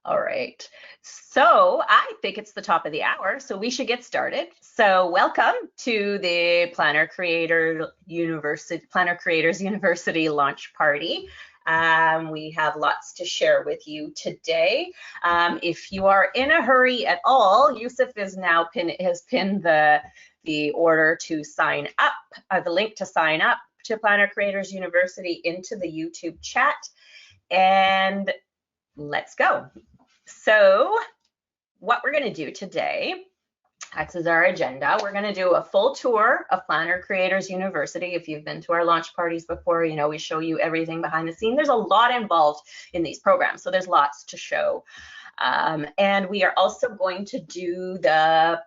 All right. So I think it's the top of the hour, so we should get started. So welcome to the Planner Creators University launch party. We have lots to share with you today. If you are in a hurry at all, Yusuf has pinned the order to sign up, the link to sign up to Planner Creators University into the YouTube chat. And let's go. So what we're going to do today, this is our agenda. We're going to do a full tour of Planner Creators University. If you've been to our launch parties before, you know we show you everything behind the scene. There's a lot involved in these programs, so there's lots to show. And we are also going to do the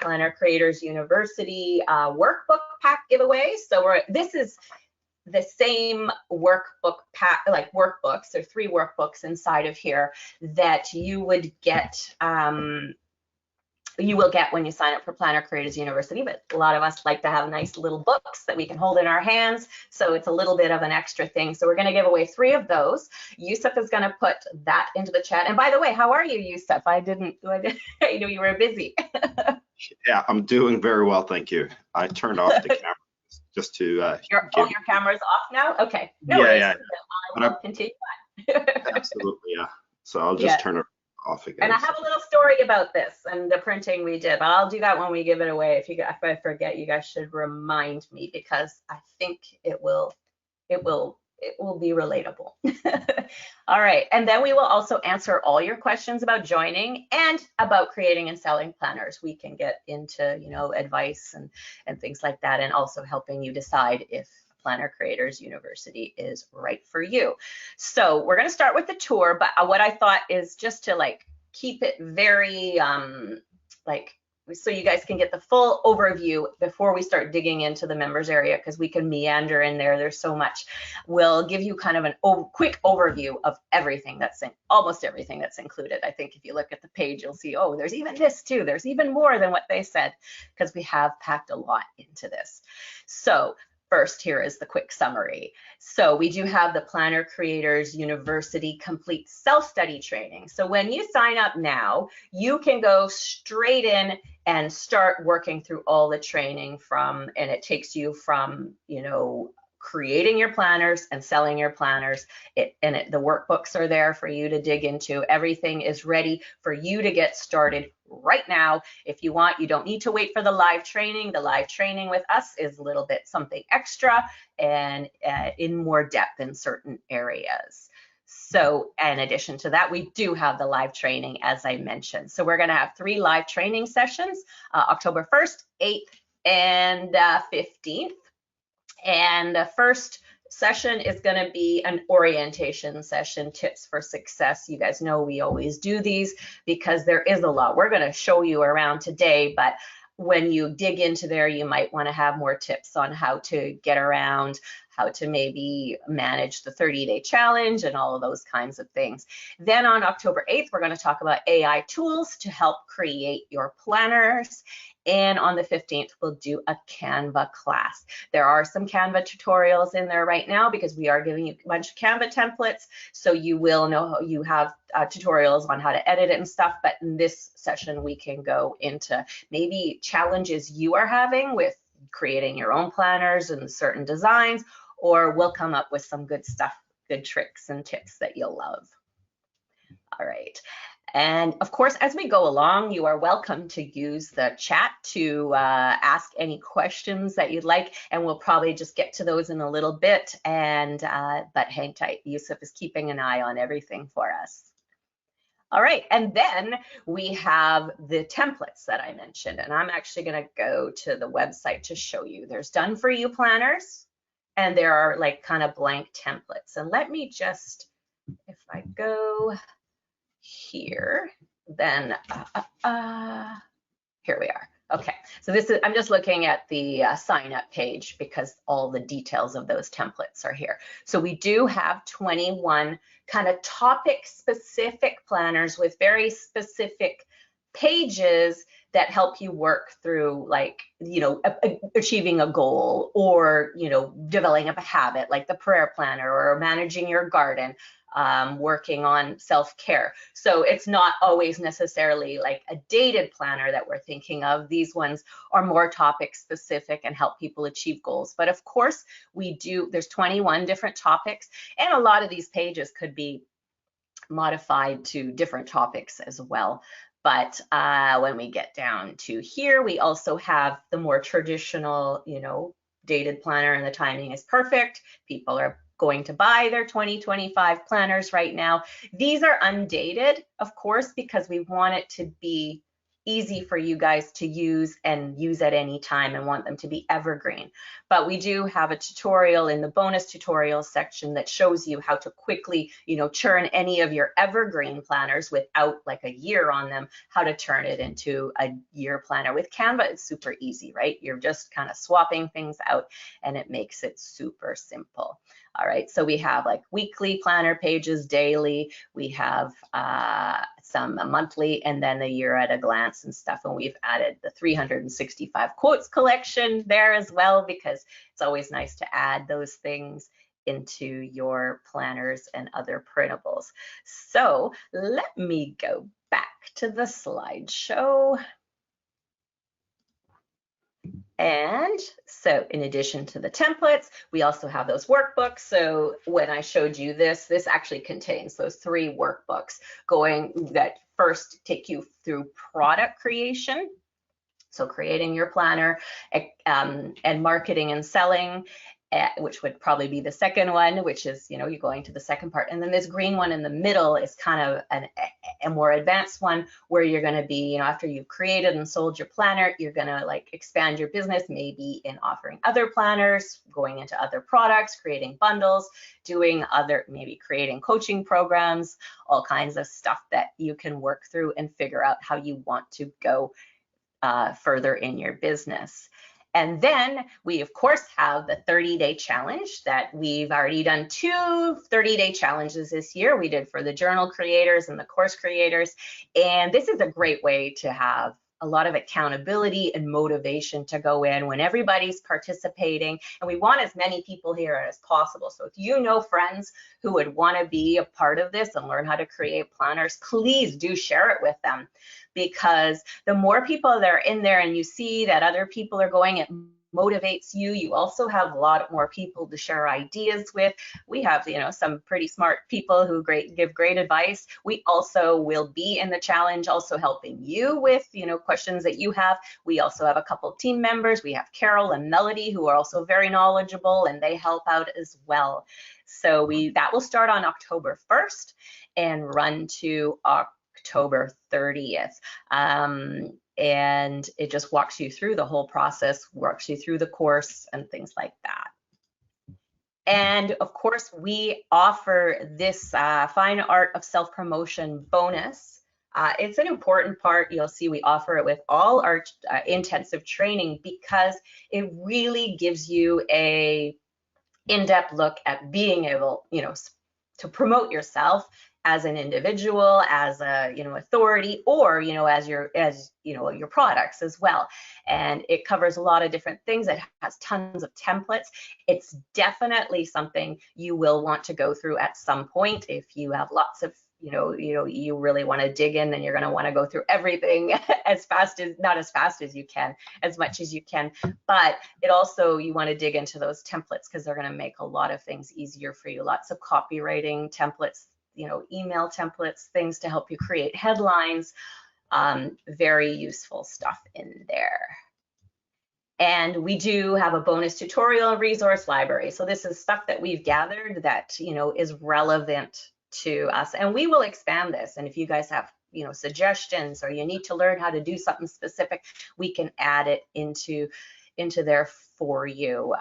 Planner Creators University workbook pack giveaway. So this is the same workbook pack, like workbooks. There are 3 workbooks inside of here that you would get, you will get when you sign up for Planner Creators University, but a lot of us like to have nice little books that we can hold in our hands, so it's a little bit of an extra thing. So we're going to give away 3 of those. Yusuf is going to put that into the chat. And by the way, how are you, Yusuf? I knew you were busy. Yeah, I'm doing very well, thank you. I turned off the camera just to your camera's off now? Okay. No worries. Yeah. I will continue on. Absolutely, yeah. So I'll just turn it off again. And I have a little story about this and the printing we did, but I'll do that when we give it away. If I forget, you guys should remind me, because I think it will be relatable. All right, and then we will also answer all your questions about joining and about creating and selling planners. We can get into, advice and things like that, and also helping you decide if Planner Creators University is right for you. So we're going to start with the tour, but what I thought is just to keep it very so you guys can get the full overview before we start digging into the members area, because we can meander in there. There's so much. We'll give you kind of an quick overview of everything almost everything that's included. I think if you look at the page, you'll see, oh, there's even this too. There's even more than what they said, because we have packed a lot into this. So first, here is the quick summary. So we do have the Planner Creators University Complete Self-Study Training. So when you sign up now, you can go straight in and start working through all the training and it takes you from, creating your planners and selling your planners. The workbooks are there for you to dig into. Everything is ready for you to get started right now. If you want, you don't need to wait for the live training. The live training with us is a little bit something extra and in more depth in certain areas. So in addition to that, we do have the live training, as I mentioned. So we're going to have 3 live training sessions, October 1st, 8th, and 15th. And the first session is going to be an orientation session, tips for success. You guys know we always do these because there is a lot. We're going to show you around today, but when you dig into there, you might want to have more tips on how to get around, how to maybe manage the 30-day challenge and all of those kinds of things. Then on October 8th, we're going to talk about AI tools to help create your planners. And on the 15th, we'll do a Canva class. There are some Canva tutorials in there right now because we are giving you a bunch of Canva templates. So you will know you have tutorials on how to edit it and stuff. But in this session, we can go into maybe challenges you are having with creating your own planners and certain designs, or we'll come up with some good stuff, good tricks and tips that you'll love. All right. And of course, as we go along, you are welcome to use the chat to ask any questions that you'd like, and we'll probably just get to those in a little bit. But hang tight, Yusuf is keeping an eye on everything for us. All right, and then we have the templates that I mentioned, and I'm actually going to go to the website to show you. There's done for you planners, and there are kind of blank templates. And let me just, if I go here, then here we are. Okay, so I'm just looking at the sign up page because all the details of those templates are here. So we do have 21 kind of topic specific planners with very specific pages that help you work through, like, you know, achieving a goal, or, you know, developing a habit like the prayer planner, or managing your garden, working on self-care. So it's not always necessarily like a dated planner that we're thinking of. These ones are more topic specific and help people achieve goals. But of course, there's 21 different topics, and a lot of these pages could be modified to different topics as well. But when we get down to here, we also have the more traditional, you know, dated planner, and the timing is perfect. People are going to buy their 2025 planners right now. These are undated, of course, because we want it to be easy for you guys to use and use at any time, and want them to be evergreen. But we do have a tutorial in the bonus tutorials section that shows you how to quickly, you know, churn any of your evergreen planners without like a year on them, how to turn it into a year planner. With Canva, it's super easy, right? You're just kind of swapping things out, and it makes it super simple. All right, so we have like weekly planner pages, daily, we have some monthly, and then the year at a glance and stuff. And we've added the 365 quotes collection there as well, because it's always nice to add those things into your planners and other printables. So let me go back to the slideshow. And so in addition to the templates, we also have those workbooks. So when I showed you this actually contains those 3 workbooks that first take you through product creation. So creating your planner, and marketing and selling, which would probably be the second one, which is, you know, you're going to the second part. And then this green one in the middle is kind of a more advanced one, where you're going to be, you know, after you've created and sold your planner, you're going to like expand your business, maybe in offering other planners, going into other products, creating bundles, doing maybe creating coaching programs, all kinds of stuff that you can work through and figure out how you want to go further in your business. And then we, of course, have the 30-day challenge that we've already done 2 30-day challenges this year. We did for the journal creators and the course creators. And this is a great way to have a lot of accountability and motivation to go in when everybody's participating. And we want as many people here as possible. So if you know friends who would want to be a part of this and learn how to create planners, please do share it with them. Because the more people that are in there and you see that other people are going, it motivates you. You also have a lot more people to share ideas with. We have, you know, some pretty smart people who give great advice. We also will be in the challenge, also helping you with, you know, questions that you have. We also have a couple of team members. We have Carol and Melody, who are also very knowledgeable, and they help out as well. So that will start on October 1st and run to October 30th. And it just walks you through the whole process, walks you through the course and things like that. And of course, we offer this Fine Art of Self-Promotion bonus. It's an important part. You'll see we offer it with all our intensive training, because it really gives you a in-depth look at being able, you know, to promote yourself as an individual, as a, you know, authority, or, you know, as your products as well. And it covers a lot of different things. It has tons of templates. It's definitely something you will want to go through at some point. If you have lots of, you really want to dig in, then you're going to want to go through everything not as fast as you can, as much as you can. But it also, you want to dig into those templates, because they're going to make a lot of things easier for you. Lots of copywriting templates, you know, email templates, things to help you create headlines, very useful stuff in there. And we do have a bonus tutorial resource library. So this is stuff that we've gathered that, you know, is relevant to us, and we will expand this. And if you guys have, you know, suggestions, or you need to learn how to do something specific, we can add it into there for you.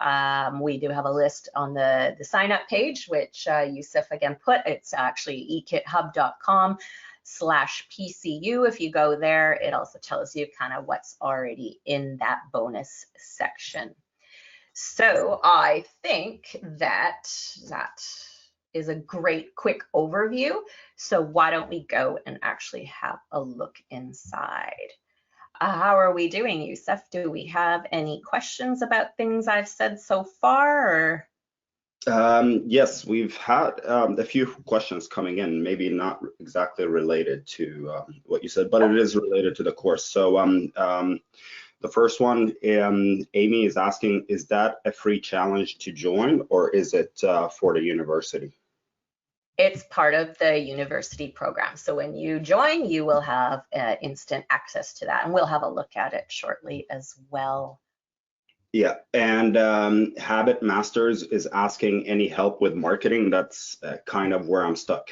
We do have a list on the sign up page, which Yusuf again put. It's actually ekithub.com/PCU. If you go there, it also tells you kind of what's already in that bonus section. So I think that is a great quick overview. So why don't we go and actually have a look inside? How are we doing, Yusuf? Do we have any questions about things I've said so far? Or? Yes, we've had a few questions coming in, maybe not exactly related to what you said, but it is related to the course. So the first one, Amy is asking, is that a free challenge to join, or is it for the university? It's part of the university program. So when you join, you will have instant access to that, and we'll have a look at it shortly as well. Yeah, and Habit Masters is asking any help with marketing. That's kind of where I'm stuck.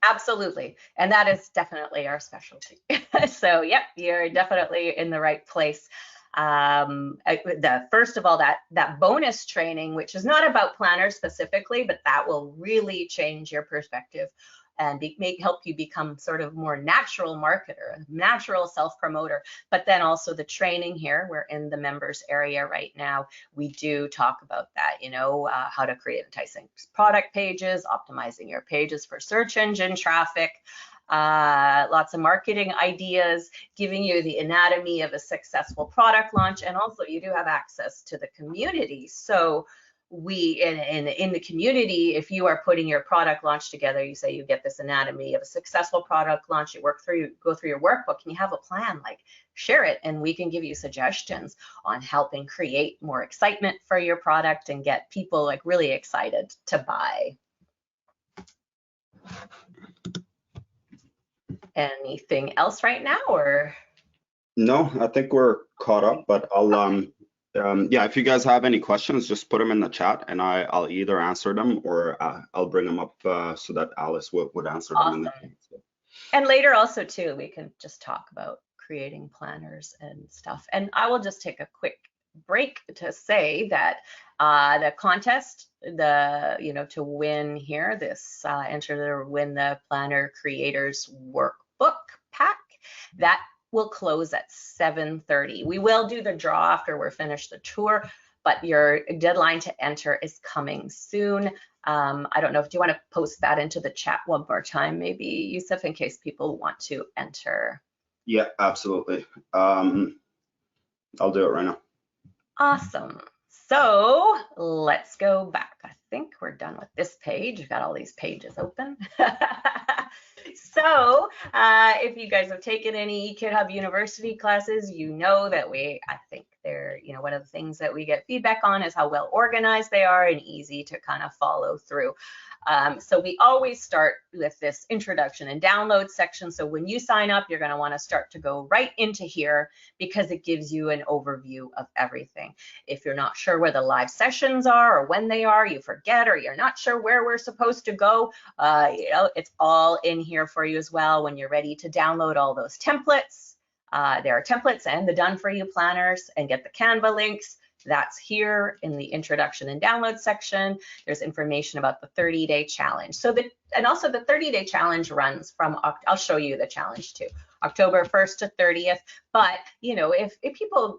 Absolutely, and that is definitely our specialty. So yep, you're definitely in the right place. First of all, that bonus training, which is not about planners specifically, but that will really change your perspective and help you become sort of more natural marketer, natural self-promoter. But then also the training here, we're in the members area right now. We do talk about that, how to create enticing product pages, optimizing your pages for search engine traffic, lots of marketing ideas, giving you the anatomy of a successful product launch. And also you do have access to the community. So we in the community, if you are putting your product launch together, you say you get this anatomy of a successful product launch, you go through your workbook, and you have a plan, like share it, and we can give you suggestions on helping create more excitement for your product and get people like really excited to buy. Anything else right now, or? No, I think we're caught up, but I'll yeah, if you guys have any questions, just put them in the chat, and I'll either answer them or I'll bring them up so that Alice would answer them. Awesome. And later also too, we can just talk about creating planners and stuff. And I will just take a quick break to say that the contest, to win here, this enter to win the Planner Creators Workbook Pack, that will close at 7:30. We will do the draw after we're finished the tour, but your deadline to enter is coming soon. I don't know if you want to post that into the chat one more time, maybe, Yusuf, in case people want to enter. Yeah, absolutely. I'll do it right now. Awesome. So let's go back. I think we're done with this page. We've got all these pages open. So if you guys have taken any GitHub University classes, you know that I think they're, one of the things that we get feedback on is how well organized they are and easy to kind of follow through. So we always start with this introduction and download section. So when you sign up, you're going to want to start to go right into here because it gives you an overview of everything. If you're not sure where the live sessions are or when they are, you forget, or you're not sure where we're supposed to go, it's all in here for you as well when you're ready to download all those templates. There are templates and the done for you planners, and get the Canva links. That's here in the introduction and download section. There's information about the 30-day challenge. And also the 30-day challenge runs from, I'll show you the challenge too, October 1st to 30th. But, if people,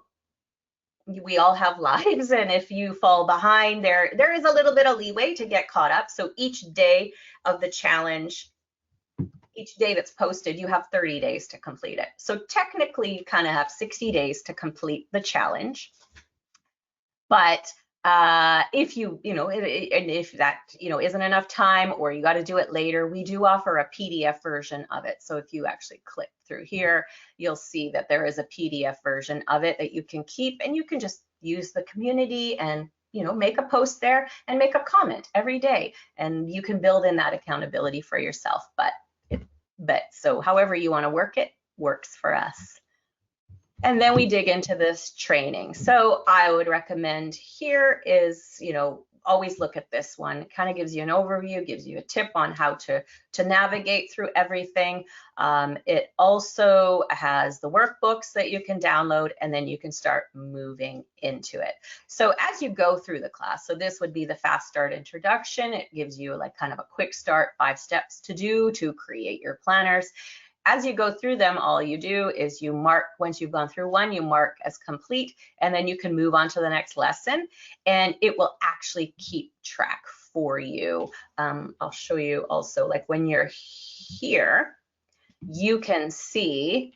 we all have lives, and if you fall behind, there is a little bit of leeway to get caught up. So each day of the challenge, each day that's posted, you have 30 days to complete it. So technically you kind of have 60 days to complete the challenge. But if if that, isn't enough time, or you got to do it later, we do offer a PDF version of it. So if you actually click through here, you'll see that there is a PDF version of it that you can keep, and you can just use the community and, make a post there and make a comment every day, and you can build in that accountability for yourself. But so however you want to work it works for us. And then we dig into this training. So I would recommend here is, always look at this one. It kind of gives you an overview, gives you a tip on how to navigate through everything. It also has the workbooks that you can download, and then you can start moving into it. So as you go through the class, so this would be the Fast Start introduction. It gives you like kind of a quick start, 5 steps to do to create your planners. As you go through them, all you do is you mark, once you've gone through one, you mark as complete, and then you can move on to the next lesson, and it will actually keep track for you. I'll show you also, like when you're here, you can see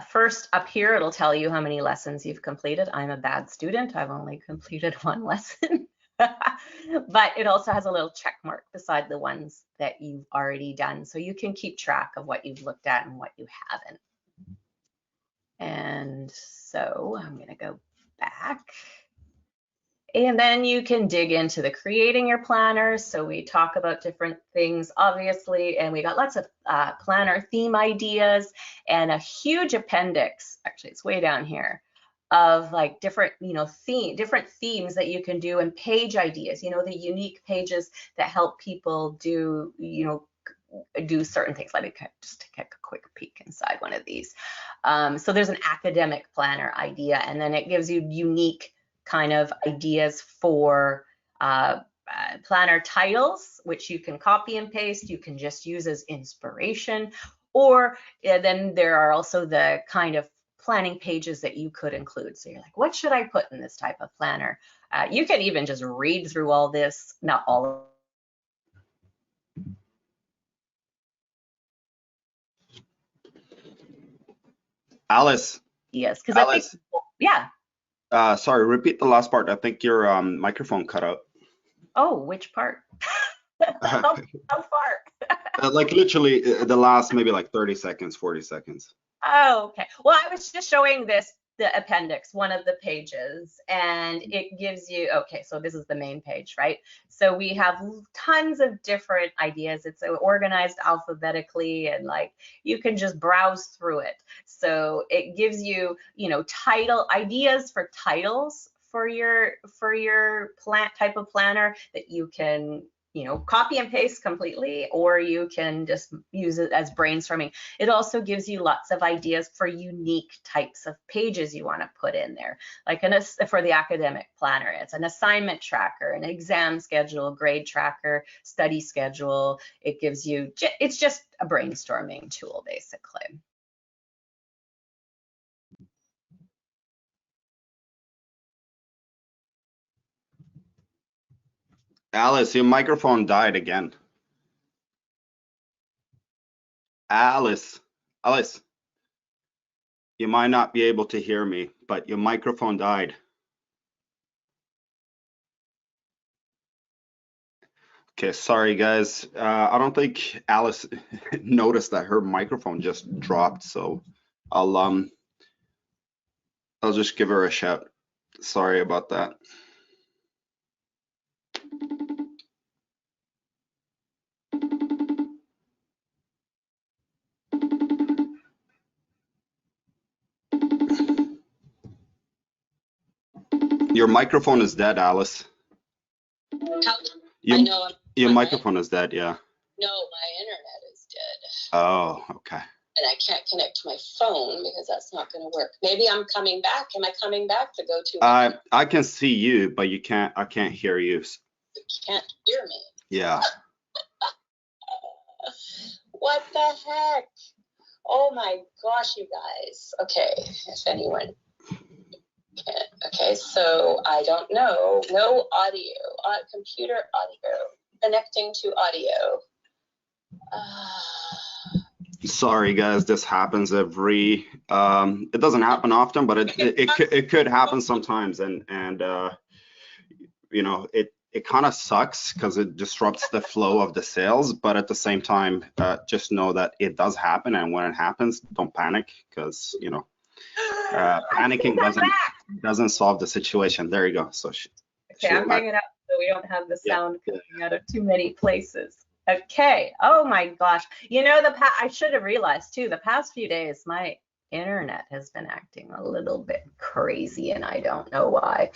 first up here, it'll tell you how many lessons you've completed. I'm a bad student. I've only completed one lesson. But it also has a little check mark beside the ones that you've already done. So you can keep track of what you've looked at and what you haven't. And so I'm going to go back. And then you can dig into the creating your planners. So we talk about different things, obviously, and we got lots of planner theme ideas and a huge appendix. Actually, it's way down here of like different, different themes that you can do and page ideas, the unique pages that help people do, do certain things. Let me just take a quick peek inside one of these. So there's an academic planner idea, and then it gives you unique kind of ideas for planner titles, which you can copy and paste. You can just use as inspiration, or then there are also the kind of planning pages that you could include. So you're like, what should I put in this type of planner? You can even just read through all this, not all. Alice. Yes, because I think, yeah. Sorry, repeat the last part. I think your microphone cut out. Oh, which part? How far? Like literally the last maybe like 30 seconds, 40 seconds. Oh, okay. Well, I was just showing this, the appendix, one of the pages, and it gives you, okay, so this is the main page, right? So we have tons of different ideas. It's organized alphabetically, and like you can just browse through it. So it gives you, title ideas for titles for your type of planner that you can copy and paste completely, or you can just use it as brainstorming. It also gives you lots of ideas for unique types of pages you want to put in there. Like for the academic planner, it's an assignment tracker, an exam schedule, grade tracker, study schedule. It gives you, it's just a brainstorming tool, basically. Alice, your microphone died again. Alice, you might not be able to hear me, but your microphone died. Okay, sorry guys. I don't think Alice noticed that her microphone just dropped, so I'll just give her a shout. Sorry about that. Your microphone is dead, Alice. I know. Your microphone is dead, yeah. No, my internet is dead. Oh, okay. And I can't connect to my phone because that's not going to work. Maybe I'm coming back. Am I coming back to go to? I can see you, but you can't. I can't hear you. You can't hear me. Yeah. What the heck? Oh my gosh, you guys. Okay, if anyone. Okay, so I don't know. No audio. Computer audio. Connecting to audio. Sorry guys, this happens every. It doesn't happen often, but it could happen sometimes, and it kind of sucks because it disrupts the flow of the sales. But at the same time, just know that it does happen, and when it happens, don't panic because panicking doesn't solve the situation. There you go. So okay, I'm hanging up so we don't have the sound coming out of too many places. Okay. Oh my gosh. I should have realized too, the past few days, my internet has been acting a little bit crazy and I don't know why.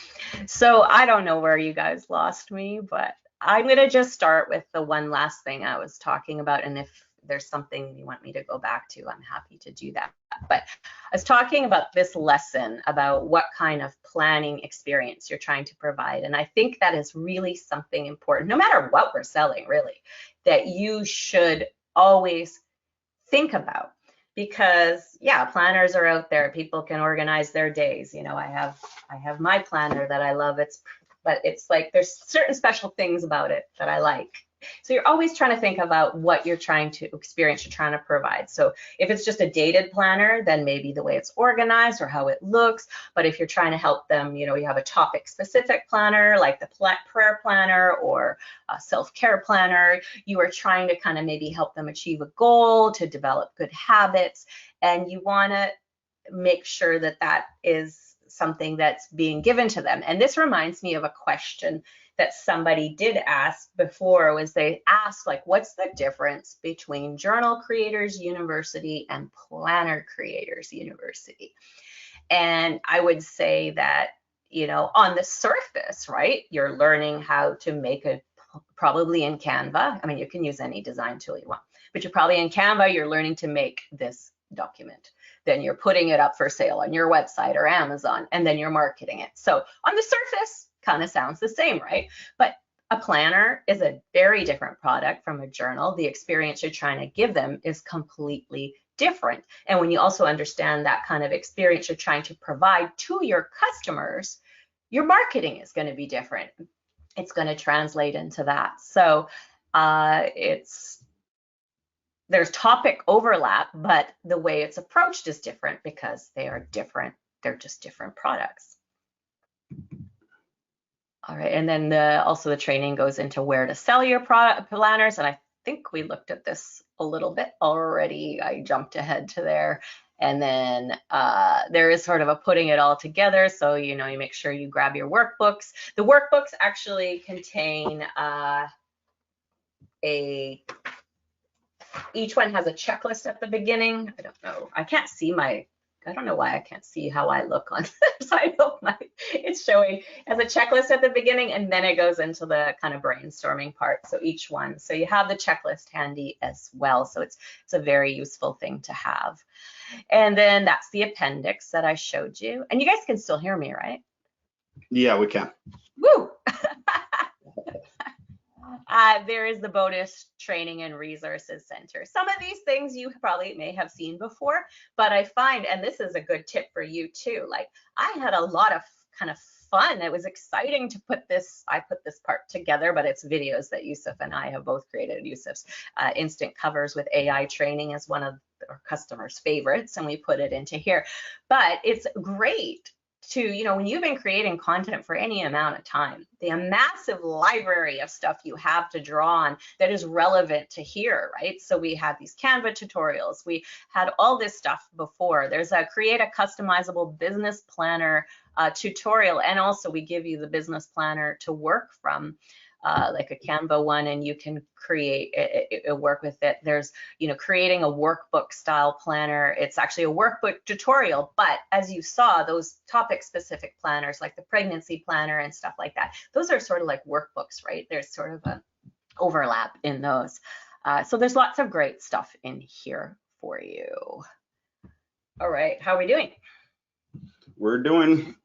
So I don't know where you guys lost me, but I'm going to just start with the one last thing I was talking about. And if there's something you want me to go back to, I'm happy to do that. But I was talking about this lesson about what kind of planning experience you're trying to provide. And I think that is really something important, no matter what we're selling, really, that you should always think about. Because yeah, planners are out there. People can organize their days. I have my planner that I love. It's but it's like there's certain special things about it that I like. So you're always trying to think about what you're trying to experience, you're trying to provide. So if it's just a dated planner, then maybe the way it's organized or how it looks. But if you're trying to help them, you have a topic specific planner like the prayer planner or a self-care planner, you are trying to kind of maybe help them achieve a goal, to develop good habits. And you want to make sure that that is something that's being given to them. And this reminds me of a question that somebody did ask before. Was they asked, like, what's the difference between Journal Creators University and Planner Creators University? And I would say that, on the surface, right, you're learning how to make it probably in Canva. I mean, you can use any design tool you want, but you're probably in Canva, you're learning to make this document. Then you're putting it up for sale on your website or Amazon, and then you're marketing it. So on the surface, kind of sounds the same, right? But a planner is a very different product from a journal. The experience you're trying to give them is completely different. And when you also understand that kind of experience you're trying to provide to your customers, your marketing is going to be different. It's going to translate into that. So there's topic overlap, but the way it's approached is different because they are different. They're just different products. All right, and then also the training goes into where to sell your product planners, and I think we looked at this a little bit already. I jumped ahead to there. And then there is sort of a putting it all together. So, you make sure you grab your workbooks. The workbooks actually contain each one has a checklist at the beginning. I don't know. I don't know why I can't see how I look on the side of it's showing as a checklist at the beginning, and then it goes into the kind of brainstorming part. So each one, so you have the checklist handy as well. So it's a very useful thing to have. And then that's the appendix that I showed you. And you guys can still hear me, right? Yeah, we can. Woo! There is the bonus training and resources center. Some of these things you probably may have seen before, but I find, and this is a good tip for you too, like I had a lot of kind of fun. It was exciting to I put this part together, but it's videos that Yusuf and I have both created. Yusuf's instant covers with AI training is one of our customers' favorites, and we put it into here. But it's great to, when you've been creating content for any amount of time, the massive library of stuff you have to draw on that is relevant to here, right? So we had these Canva tutorials, we had all this stuff before. There's a create a customizable business planner tutorial, and also we give you the business planner to work from. Like a Canva one, and you can create work with it. There's, creating a workbook style planner. It's actually a workbook tutorial, but as you saw, those topic specific planners like the pregnancy planner and stuff like that, those are sort of like workbooks, right? There's sort of an overlap in those. So there's lots of great stuff in here for you. All right, how are we doing? We're doing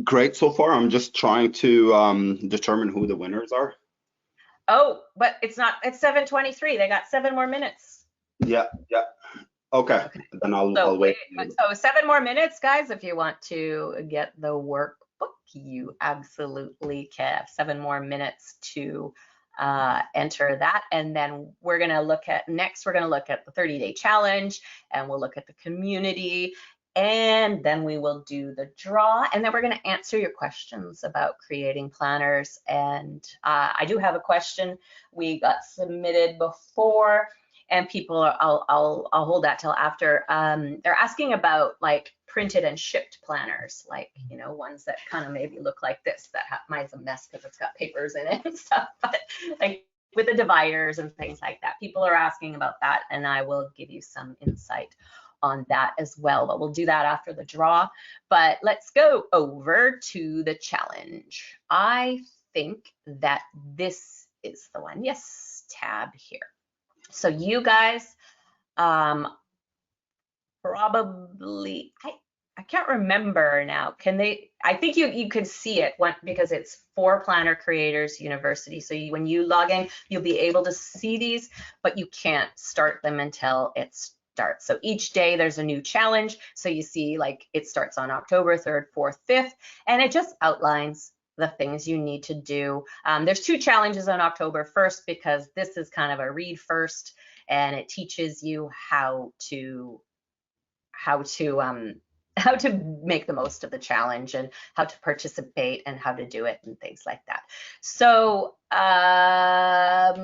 great so far. I'm just trying to determine who the winners are. Oh, but it's 7:23. They got 7 more minutes. Yeah. Okay. Then I'll wait. So 7 more minutes, guys. If you want to get the workbook, you absolutely can have 7 more minutes to enter that. And then we're going to look at the 30-day challenge, and we'll look at the community. And then we will do the draw, and then we're going to answer your questions about creating planners. And I do have a question we got submitted before, and people I'll hold that till after. They're asking about like printed and shipped planners, like ones that kind of maybe look like this. Mine's a mess because it's got papers in it and stuff, but like with the dividers and things like that. People are asking about that, and I will give you some insight on that as well, but we'll do that after the draw. But let's go over to the challenge. I think that this is the one. Yes, tab here. So you guys probably, I can't remember now. I think you could see it because it's for Planner Creators University. So when you log in, you'll be able to see these, but you can't start them until it's starts. So each day there's a new challenge. So you see like it starts on October 3rd, 4th, 5th, and it just outlines the things you need to do. There's 2 challenges on October 1st because this is kind of a read first, and it teaches you how to make the most of the challenge and how to participate and how to do it and things like that. So I'm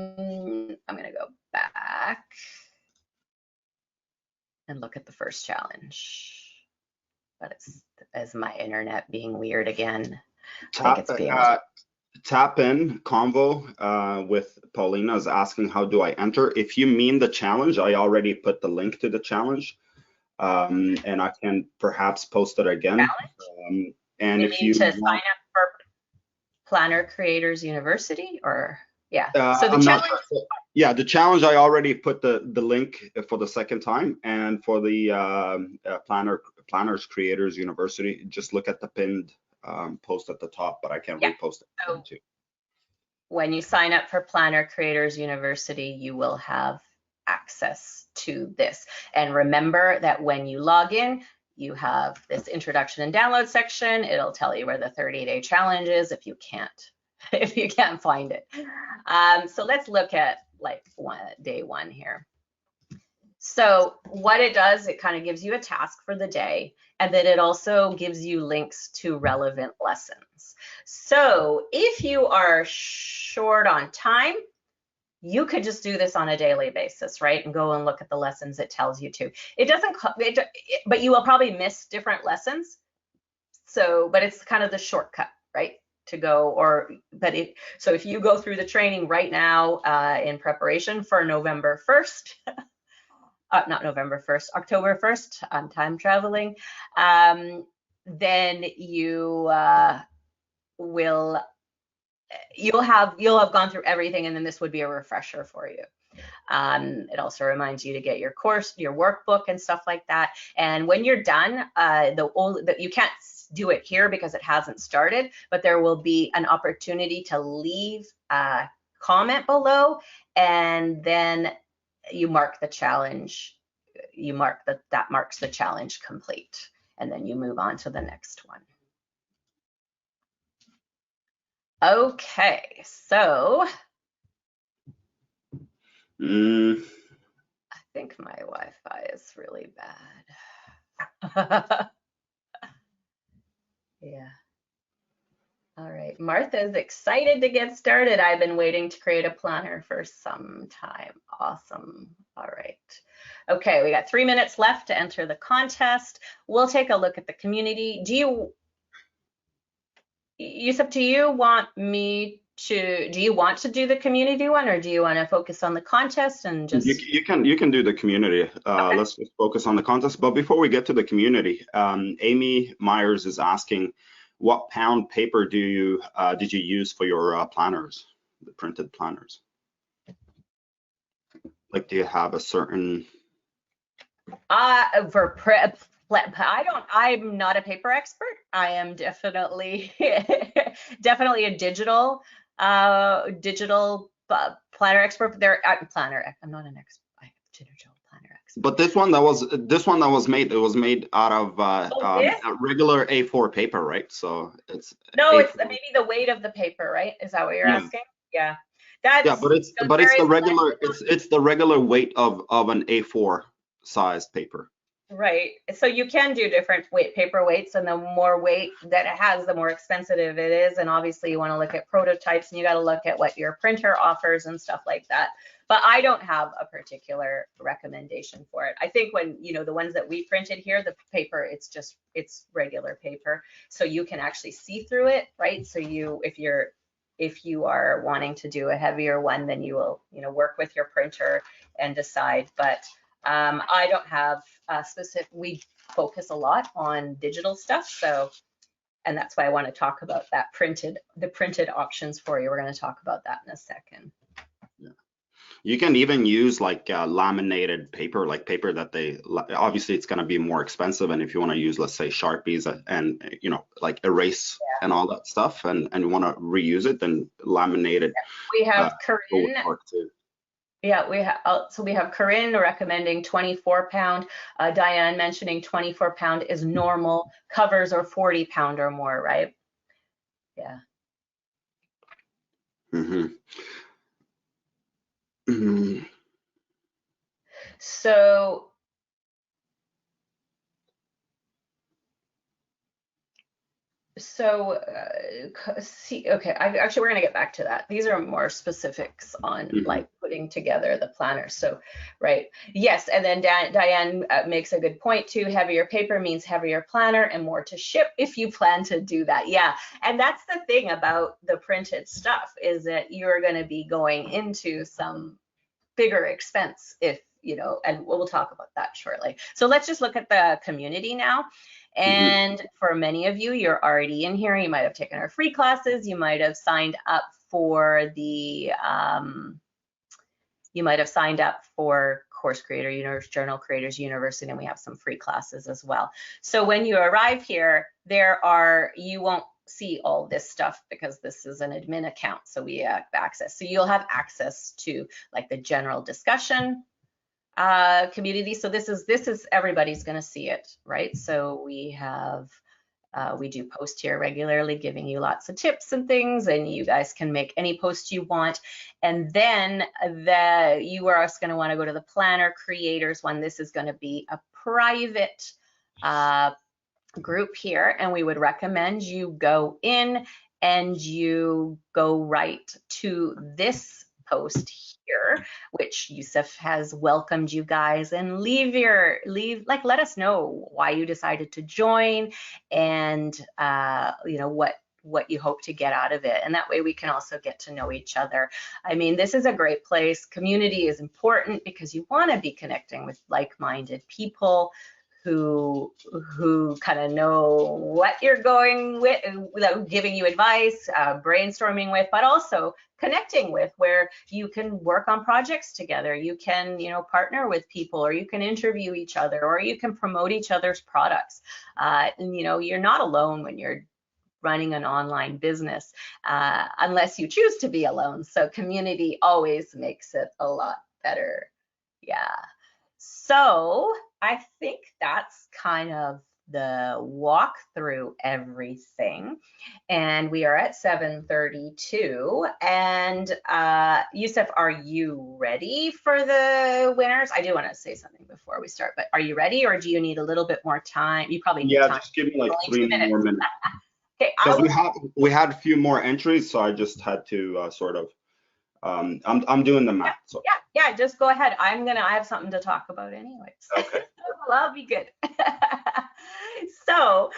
gonna go back and look at the first challenge. But it's as my internet being weird again. Tap in convo with Paulina is asking, how do I enter? If you mean the challenge, I already put the link to the challenge, and I can perhaps post it again. And you if you to sign up for Planner Creators University, or yeah. So the I'm challenge. Yeah, the challenge, I already put the link for the second time, and for the Planners Creators University, just look at the pinned post at the top, but I can repost it too. When you sign up for Planner Creators University, you will have access to this. And remember that when you log in, you have this introduction and download section. It'll tell you where the 30-day challenge is if you can't find it. So let's look at like day 1 here. So what it does, it kind of gives you a task for the day, and then it also gives you links to relevant lessons. So if you are short on time, you could just do this on a daily basis, right? And go and look at the lessons it tells you to. It doesn't, but you will probably miss different lessons. So, but it's kind of the shortcut, right? To go, so if you go through the training right now in preparation for November 1st, not November 1st, October 1st, I'm time traveling, then you'll have gone through everything, and then this would be a refresher for you. It also reminds you to get your workbook and stuff like that. And when you're done, you can't do it here because it hasn't started, but there will be an opportunity to leave a comment below, and then you mark the challenge. That marks the challenge complete, and then you move on to the next one. Okay, so I think my Wi-Fi is really bad. Yeah. All right, Martha's excited to get started. I've been waiting to create a planner for some time. Awesome. All right. Okay, we got 3 minutes left to enter the contest. We'll take a look at the community. Yusuf, do you want to do the community one, or do you want to focus on the contest and just? You can do the community. Okay. Let's just focus on the contest. But before we get to the community, Amy Myers is asking, what pound paper did you use for your planners, the printed planners? Like, do you have a certain? I'm not a paper expert. I am definitely a digital planner expert. I'm not an expert. I'm a digital planner expert. But this one that was made, it was made out of a regular A4 paper, right? So it's it's maybe the weight of the paper, right? Is that what you're asking? Yeah. But it's the regular weight of an A4 sized paper. Right. So you can do different paper weights, and the more weight that it has, the more expensive it is. And obviously you want to look at prototypes, and you got to look at what your printer offers and stuff like that. But I don't have a particular recommendation for it. I think when, the ones that we printed here, the paper, it's regular paper. So you can actually see through it, right? So if you are wanting to do a heavier one, then you will, work with your printer and decide. But I don't have we focus a lot on digital stuff. So, and that's why I want to talk about the printed options for you. We're going to talk about that in a second. Yeah. You can even use like laminated paper, like paper that obviously it's going to be more expensive. And if you want to use, let's say, Sharpies and, like erase and all that stuff, and you want to reuse it, then laminated. We have Corinne. Yeah, we have Corinne recommending 24 pound. Diane mentioning 24 pound is normal. Covers are 40 pound or more, right? Yeah. Mhm. Mhm. So see, okay, actually, we're going to get back to that. These are more specifics on Mhm. like putting together the planner. So, right. Yes. And then Diane makes a good point too. Heavier paper means heavier planner and more to ship if you plan to do that. Yeah. And that's the thing about the printed stuff is that you're going to be going into some bigger expense if, you know, and we'll talk about that shortly. So let's just look at the community now. And for many of you, you're already in here. You might have taken our free classes. You might have signed up for the, Course Creator Universe, Journal Creators University, and we have some free classes as well. So when you arrive here, you won't see all this stuff because this is an admin account, so we have access. So you'll have access to like the general discussion community. So this is everybody's going to see it, right? So we do post here regularly, giving you lots of tips and things, and you guys can make any post you want. And then you are going to want to go to the planner creators one. This is going to be a private group here, and we would recommend you go in and you go right to this post here, which Yusuf has welcomed you guys, and let us know why you decided to join and you know what you hope to get out of it, and that way we can also get to know each other. I mean, this is a great place. Community is important because you want to be connecting with like-minded people who kind of know what you're going with, giving you advice, brainstorming with, but also connecting with, where you can work on projects together. You can, you know, partner with people, or you can interview each other, or you can promote each other's products. And, you know, you're not alone when you're running an online business, unless you choose to be alone. So community always makes it a lot better. Yeah. So I think that's kind of the walk through everything. And we are at 7:32. And Yusuf, are you ready for the winners? I do want to say something before we start, but are you ready, or do you need a little bit more time? You probably need time. Just give me like Only 3 more minutes. Okay, Because we had a few more entries, so I just had to sort of I'm doing the math. So. Yeah, just go ahead. I have something to talk about anyways. Okay. Well, I'll be good. So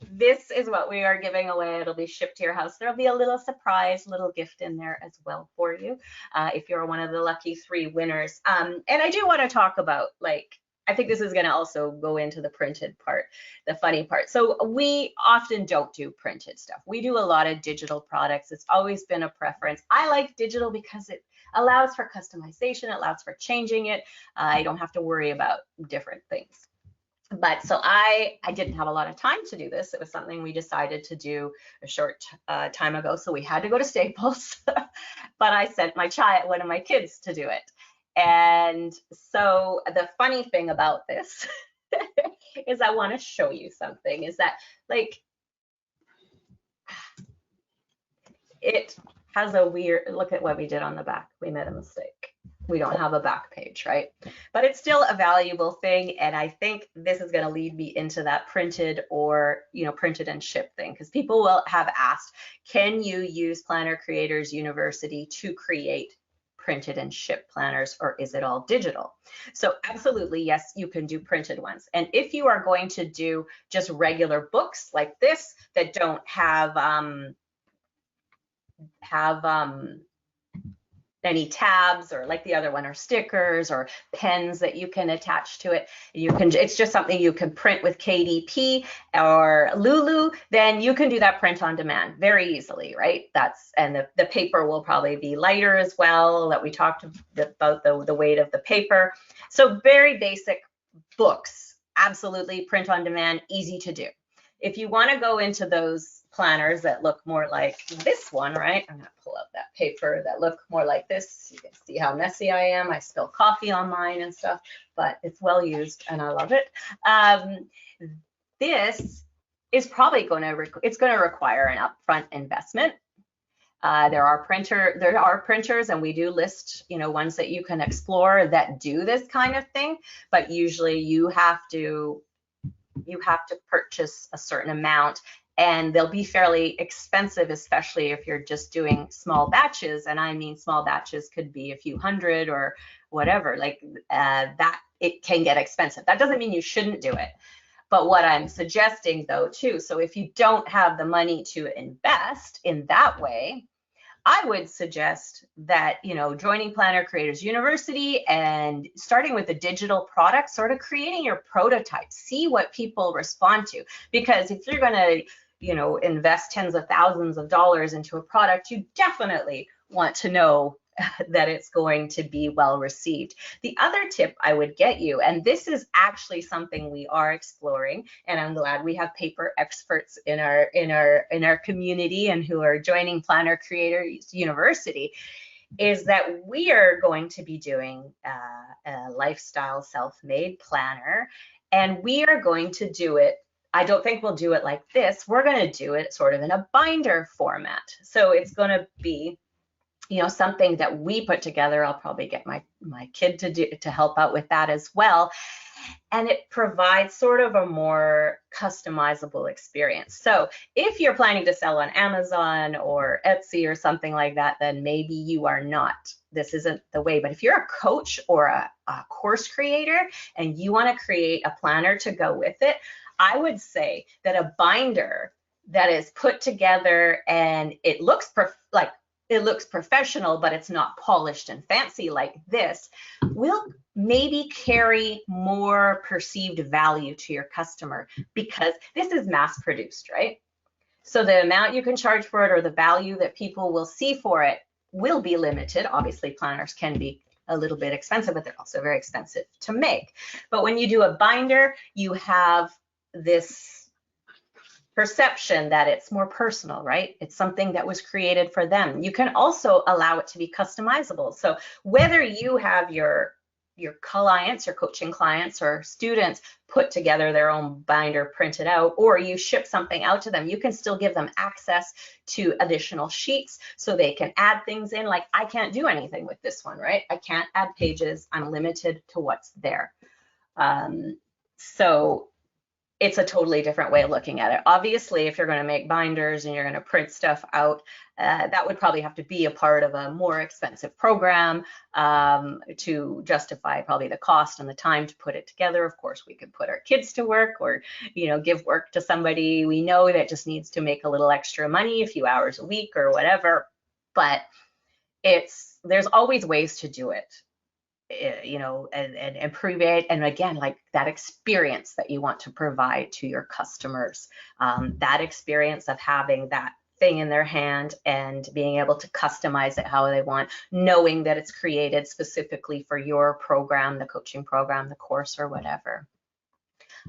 this is what we are giving away. It'll be shipped to your house. There'll be a little surprise, little gift in there as well for you if you're one of the lucky 3 winners. And I do want to talk about, like, I think this is going to also go into the printed part, the funny part. So we often don't do printed stuff. We do a lot of digital products. It's always been a preference. I like digital because it allows for customization, it allows for changing it. I don't have to worry about different things. But so I didn't have a lot of time to do this. It was something we decided to do a short time ago. So we had to go to Staples, but I sent one of my kids to do it. And so the funny thing about this is I want to show you something, is that, like, it has a weird, look at what we did on the back. We made a mistake. We don't have a back page, right? But it's still a valuable thing. And I think this is going to lead me into that printed, or, you know, printed and shipped thing, because people will have asked, can you use Planner Creators University to create printed and shipped planners, or is it all digital? So absolutely, yes, you can do printed ones. And if you are going to do just regular books like this that don't have any tabs, or like the other one, or stickers or pens that you can attach to it, it's just something you can print with KDP or Lulu, then you can do that print on demand very easily, right? And the paper will probably be lighter as well, that we talked about the weight of the paper. So very basic books, absolutely print on demand, easy to do. If you want to go into those planners that look more like this one, right? I'm going to pull out that paper that look more like this. You can see how messy I am. I spill coffee on mine and stuff, but it's well used and I love it. This is probably going to require an upfront investment. There are printers, and we do list, ones that you can explore that do this kind of thing, but usually you have to purchase a certain amount, and they'll be fairly expensive, especially if you're just doing small batches. And I mean, small batches could be a few hundred or whatever, like that. It can get expensive. That doesn't mean you shouldn't do it. But what I'm suggesting though too, so if you don't have the money to invest in that way, I would suggest that, joining Planner Creators University and starting with a digital product, sort of creating your prototype, see what people respond to. Because if you're going to, invest tens of thousands of dollars into a product, you definitely want to know that it's going to be well received. The other tip I would get you, and this is actually something we are exploring, and I'm glad we have paper experts in our community and who are joining Planner Creators University, is that we are going to be doing a lifestyle self-made planner, and we are going to do it. I don't think we'll do it like this. We're going to do it sort of in a binder format. So it's going to be something that we put together. I'll probably get my kid to help out with that as well. And it provides sort of a more customizable experience. So if you're planning to sell on Amazon or Etsy or something like that, then maybe you are not. This isn't the way. But if you're a coach or a course creator and you want to create a planner to go with it, I would say that a binder that is put together and it looks professional, but it's not polished and fancy like this, will maybe carry more perceived value to your customer, because this is mass produced, right? So the amount you can charge for it, or the value that people will see for it, will be limited. Obviously, planners can be a little bit expensive, but they're also very expensive to make. But when you do a binder, you have this perception that it's more personal, right? It's something that was created for them. You can also allow it to be customizable. So whether you have your clients, your coaching clients or students put together their own binder, print it out, or you ship something out to them, you can still give them access to additional sheets so they can add things in. Like, I can't do anything with this one, right? I can't add pages. I'm limited to what's there. So it's a totally different way of looking at it. Obviously, if you're going to make binders and you're going to print stuff out, that would probably have to be a part of a more expensive program to justify probably the cost and the time to put it together. Of course, we could put our kids to work, or give work to somebody we know that just needs to make a little extra money, a few hours a week or whatever. But there's always ways to do it. And improve it. And again, like that experience that you want to provide to your customers, that experience of having that thing in their hand and being able to customize it how they want, knowing that it's created specifically for your program, the coaching program, the course, or whatever.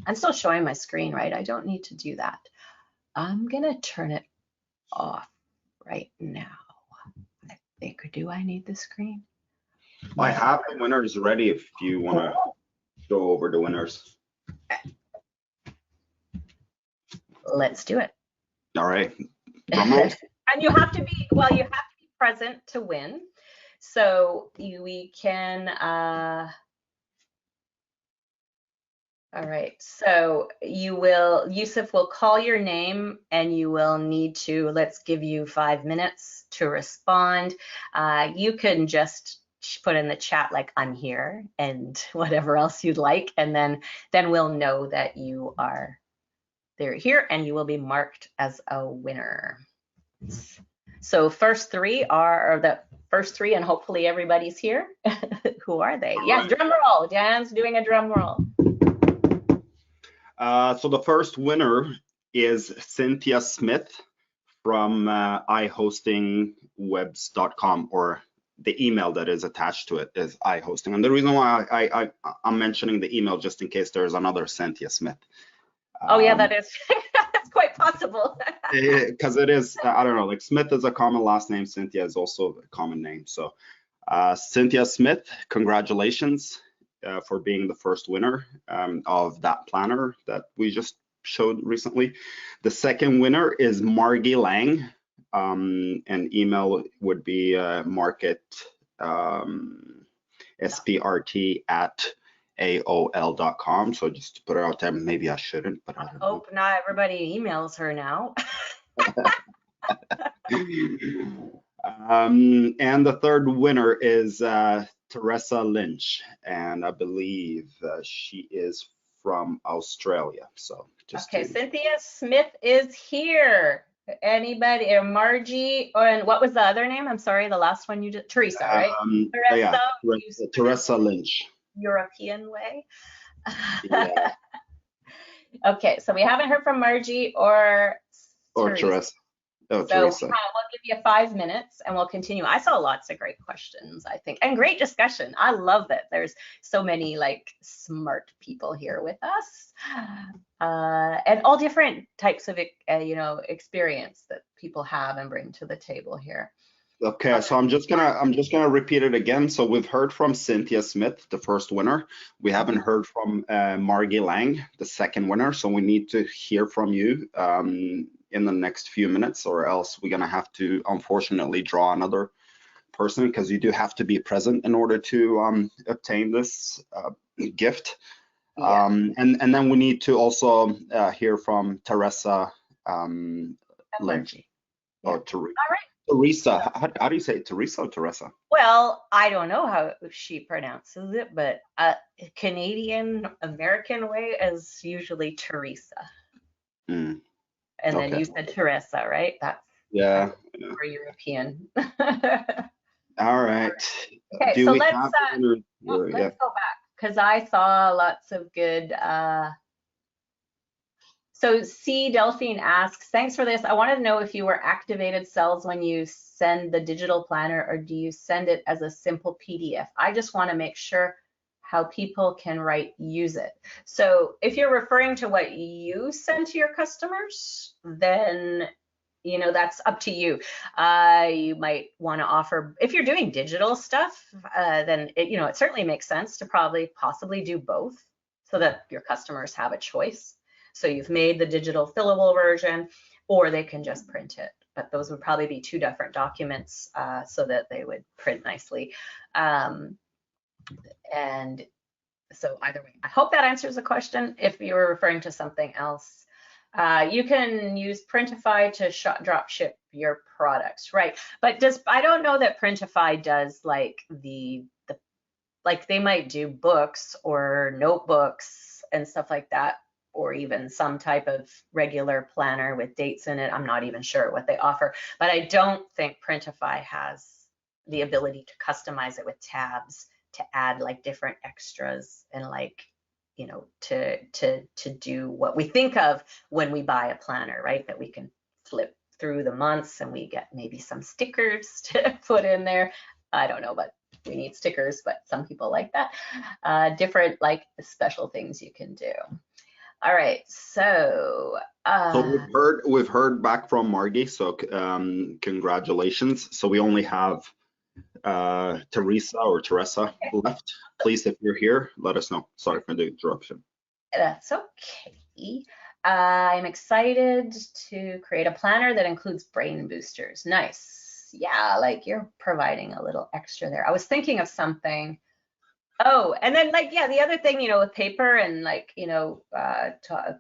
I'm still showing my screen, right? I don't need to do that. I'm gonna turn it off right now. I think, or do I need the screen? I have the winners ready if you want to go over the winners. Let's do it. All right. Drum roll. And you have to be present to win. So we can, all right. So Yusuf will call your name and you will need to, let's give you 5 minutes to respond. You can just put in the chat like I'm here and whatever else you'd like, and then we'll know that they're here and you will be marked as a winner. So first three are the first three, and hopefully everybody's here. Who are they? Yes, drum roll. Dan's doing a drum roll. So the first winner is Cynthia Smith from ihostingwebs.com, or the email that is attached to it is iHosting. And the reason why I'm mentioning the email, just in case there's another Cynthia Smith. Oh yeah, that is that's quite possible. Because it is, I don't know, like Smith is a common last name, Cynthia is also a common name. So Cynthia Smith, congratulations for being the first winner of that planner that we just showed recently. The second winner is Margie Lang and email would be market sprt@aol.com. So just to put it out there, maybe I shouldn't, but I don't know. Hope not everybody emails her now. And the third winner is Teresa Lynch, and I believe she is from Australia. So just Okay, Cynthia Smith is here. Anybody, or Margie, and what was the other name? I'm sorry, the last one you did, Teresa, right? Yeah, Teresa, Teresa Lynch. European way. Yeah. Okay, so we haven't heard from Margie or Teresa. Oh, So Teresa. we'll give you 5 minutes and we'll continue. I saw lots of great questions, I think, and great discussion. I love that there's so many like smart people here with us, and all different types of experience that people have and bring to the table here. Okay, so I'm just gonna repeat it again. So we've heard from Cynthia Smith, the first winner. We haven't heard from Margie Lang, the second winner. So we need to hear from you in the next few minutes, or else we're gonna have to unfortunately draw another person, because you do have to be present in order to obtain this gift. Yeah. And then we need to also hear from Teresa Lynch. Yeah. Or Teresa. All right. Teresa, how do you say it? Teresa or Teresa? Well, I don't know how she pronounces it, but Canadian American way is usually Teresa. Mm. And then Okay. you said Teresa, right? That's for European. All right. Okay, Do so we let's have let's go back, because I saw lots of good. So C Delphine asks, thanks for this. I wanted to know if you were activated cells when you send the digital planner, or do you send it as a simple PDF? I just want to make sure how people can use it. So if you're referring to what you send to your customers, then that's up to you. You might want to offer, if you're doing digital stuff, then it certainly makes sense to possibly do both, so that your customers have a choice. So you've made the digital fillable version, or they can just print it. But those would probably be two different documents, so that they would print nicely. And so either way, I hope that answers the question. If you were referring to something else, you can use Printify to drop ship your products, right? But I don't know that Printify does like like they might do books or notebooks and stuff like that, or even some type of regular planner with dates in it. I'm not even sure what they offer, but I don't think Printify has the ability to customize it with tabs to add like different extras and like, to do what we think of when we buy a planner, right? That we can flip through the months and we get maybe some stickers to put in there. I don't know, but we need stickers, but some people like that. Different like special things you can do. All right, so we've heard back from Margie, so congratulations. So we only have Teresa left. Please, if you're here, let us know. Sorry for the interruption. That's okay. I'm excited to create a planner that includes brain boosters. Nice. Yeah, like you're providing a little extra there. I was thinking of something. Oh, and then like, yeah, the other thing, with paper and like,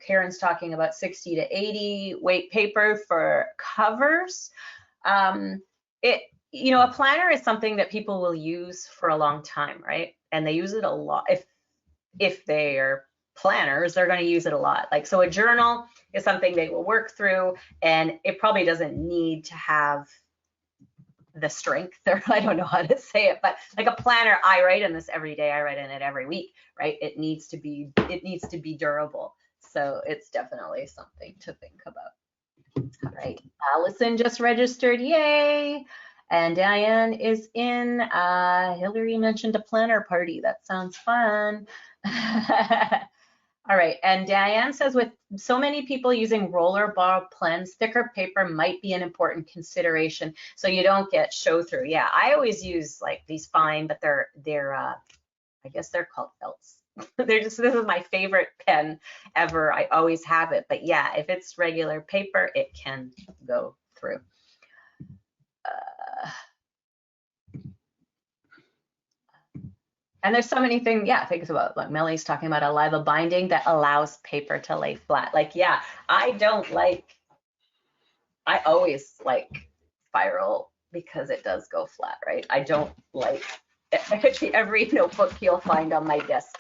Karen's talking about 60 to 80 weight paper for covers. A planner is something that people will use for a long time, right? And they use it a lot. If they are planners, they're going to use it a lot. Like, so a journal is something they will work through, and it probably doesn't need to have the strength, or I don't know how to say it, but like a planner, I write in this every day, I write in it every week, right? It needs to be durable. So it's definitely something to think about. All right, Allison just registered, yay. And Diane is in. Hillary mentioned a planner party. That sounds fun. All right, and Diane says, with so many people using rollerball plans, thicker paper might be an important consideration, so you don't get show through. Yeah, I always use like these fine, but they're I guess they're called felts. This is my favorite pen ever. I always have it, but yeah, if it's regular paper, it can go through. And there's so many things, yeah, things about, like Melly's talking about Aliva binding that allows paper to lay flat. Like, yeah, I always like spiral because it does go flat, right? I don't like, every notebook you'll find on my desk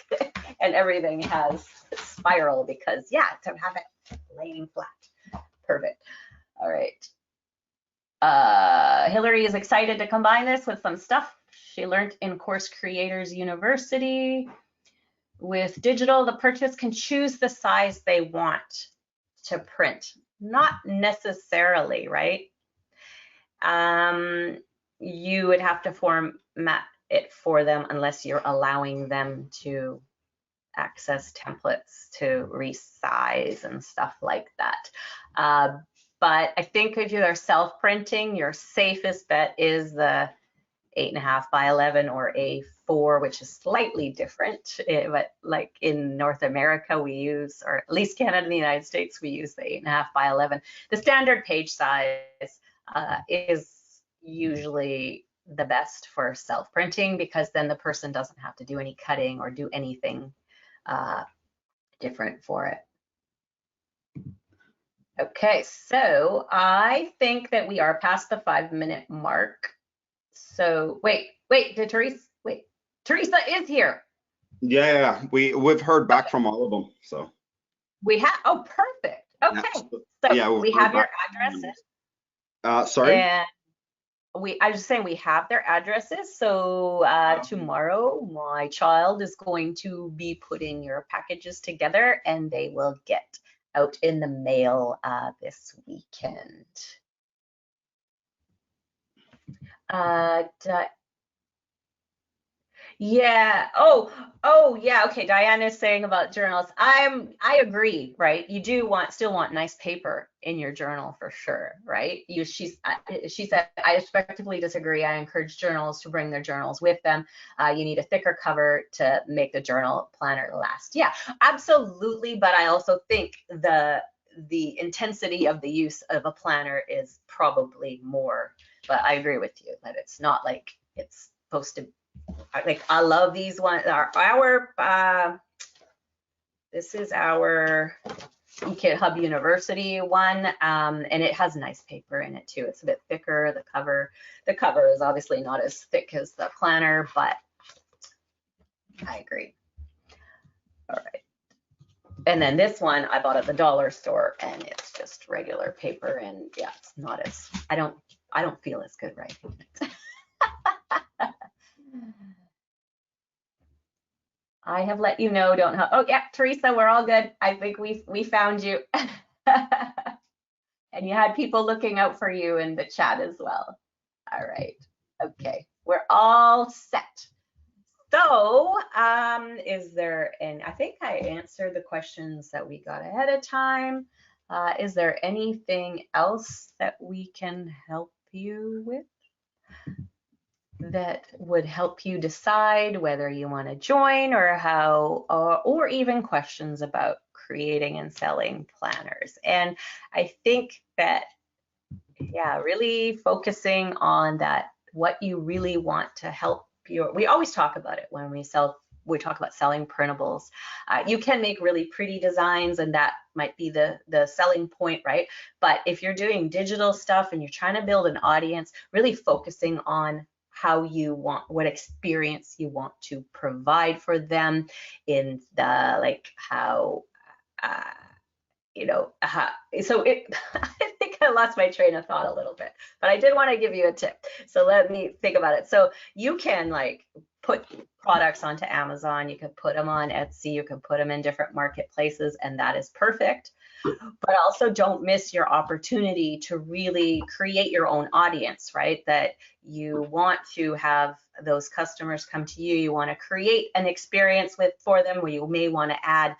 and everything has spiral because, yeah, to have it laying flat. Perfect. All right. Hillary is excited to combine this with some stuff she learned in Course Creators University. With digital, the participants can choose the size they want to print. Not necessarily, right? You would have to format it for them unless you're allowing them to access templates to resize and stuff like that. But I think if you are self-printing, your safest bet is the 8.5 by 11 or A4, which is slightly different. But like in North America, we use, or at least Canada and the United States, we use the 8.5 by 11. The standard page size is usually the best for self-printing because then the person doesn't have to do any cutting or do anything different for it. Okay, so I think that we are past the 5-minute mark. So wait, did Teresa, Teresa is here. Yeah, we've heard back from all of them, so. We have, oh, perfect. Okay, so yeah, we have your addresses. Sorry? And I was just saying we have their addresses. So tomorrow my child is going to be putting your packages together and they will get out in the mail this weekend. Yeah. Oh, yeah. Okay. Diana's saying about journals. I agree, right? You do still want nice paper in your journal for sure, right? She said, I respectfully disagree. I encourage journals to bring their journals with them. You need a thicker cover to make the journal planner last. Yeah, absolutely. But I also think the intensity of the use of a planner is probably more. But I agree with you that it's not like it's supposed to. Like, I love these ones. This is our eKit Hub University one, and it has nice paper in it too. It's a bit thicker. The cover is obviously not as thick as the planner, but I agree. All right. And then this one I bought at the dollar store, and it's just regular paper, and yeah, it's not as, I don't feel as good writing it. I have let you know, oh yeah, Teresa, we're all good. I think we found you. And you had people looking out for you in the chat as well. All right, okay, we're all set. So is there, and I think I answered the questions that we got ahead of time. Is there anything else that we can help you with that would help you decide whether you want to join or how, or even questions about creating and selling planners? And I think that, yeah, really focusing on that, what you really want to help we always talk about it when we talk about selling printables. You can make really pretty designs and that might be the selling point, right? But if you're doing digital stuff and you're trying to build an audience, really focusing on how you want, what experience you want to provide for them in the, like how, so I think I lost my train of thought a little bit, but I did want to give you a tip. So let me think about it. So you can like put products onto Amazon, you could put them on Etsy, you can put them in different marketplaces, and that is perfect. But also don't miss your opportunity to really create your own audience, right? That you want to have those customers come to you. You want to create an experience for them where you may want to add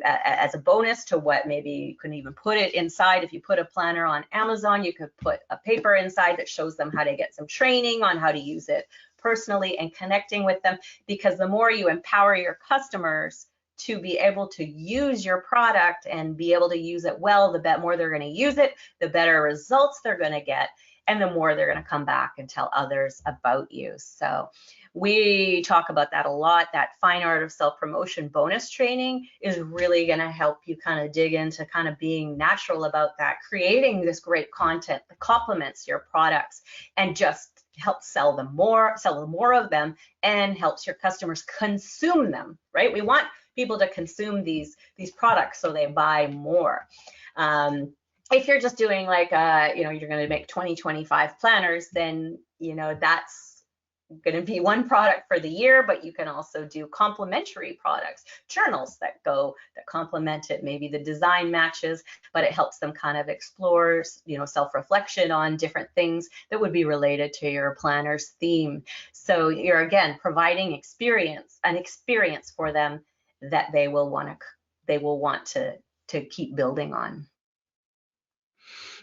as a bonus to what maybe you couldn't even put it inside. If you put a planner on Amazon, you could put a paper inside that shows them how to get some training on how to use it personally and connecting with them, because the more you empower your customers to be able to use your product and be able to use it well, the more they're going to use it, the better results they're going to get. and the more they're going to come back and tell others about you. So we talk about that a lot. That fine art of self-promotion bonus training is really going to help you kind of dig into kind of being natural about that, creating this great content that complements your products and just helps sell more of them, and helps your customers consume them, right? We want people to consume these products so they buy more. If you're just doing like you're going to make 20-25 planners, then that's going to be one product for the year, but you can also do complementary products, journals that complement it. Maybe the design matches, but it helps them kind of explore, self-reflection on different things that would be related to your planner's theme. So you're again providing an experience for them that they will want to keep building on.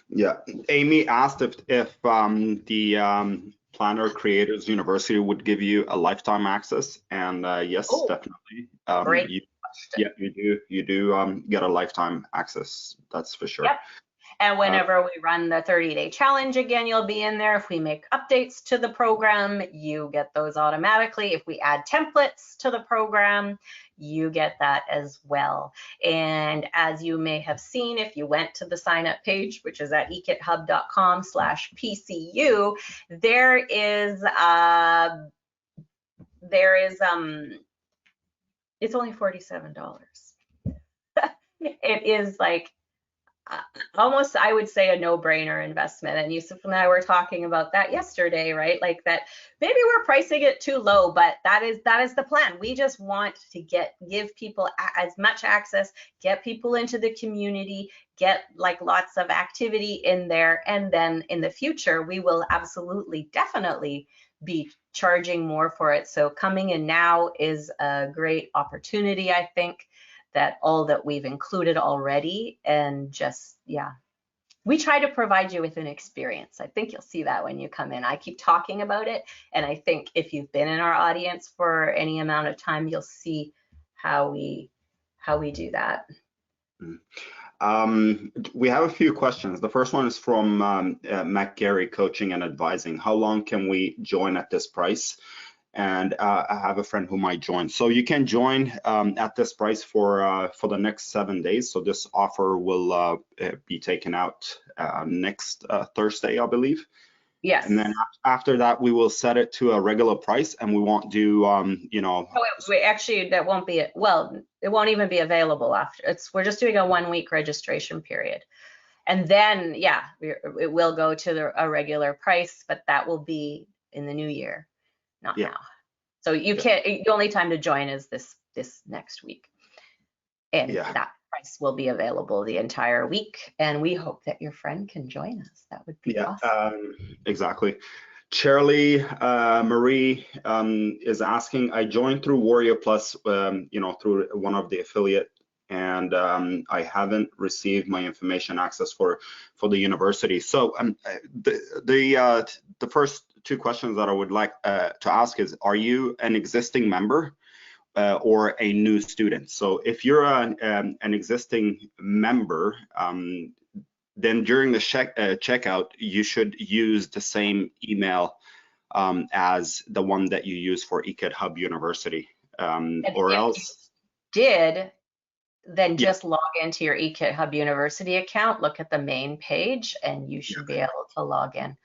Yeah, Amy asked if the Planner Creators University would give you a lifetime access, and yes, definitely. Great. You do get a lifetime access. That's for sure. Yep. And whenever we run the 30-day challenge again, you'll be in there. If we make updates to the program, you get those automatically. If we add templates to the program, you get that as well. And as you may have seen, if you went to the sign up page, which is at ekithub.com/PCU, it's only $47. It is like almost, I would say, a no-brainer investment. And Yusuf and I were talking about that yesterday, right? Like that maybe we're pricing it too low, but that is the plan. We just want to give people as much access, get people into the community, get like lots of activity in there, and then in the future we will absolutely, definitely be charging more for it. So coming in now is a great opportunity, I think, that all that we've included already, and just, we try to provide you with an experience. I think you'll see that when you come in. I keep talking about it, and I think if you've been in our audience for any amount of time, you'll see how we do that. We have a few questions. The first one is from Matt Gary, Coaching and Advising. How long can we join at this price? And I have a friend who might join. So you can join at this price for the next 7 days. So this offer will be taken out next Thursday, I believe. Yes. And then after that, we will set it to a regular price, and we won't do, actually, that won't be it. Well, it won't even be available after. We're just doing a 1-week registration period. And then, it will go to a regular price, but that will be in the new year. Not now. So the only time to join is this next week. And that price will be available the entire week. And we hope that your friend can join us. That would be awesome. Exactly. Charlie Marie is asking, I joined through Warrior Plus, through one of the affiliate, and I haven't received my information access for the university. So the first 2 questions that I would like to ask is, are you an existing member or a new student? So if you're an existing member, then during the checkout, you should use the same email as the one that you use for eKidHub University, or else. Then just log into your eKidHub University account, look at the main page, and you should be able to log in.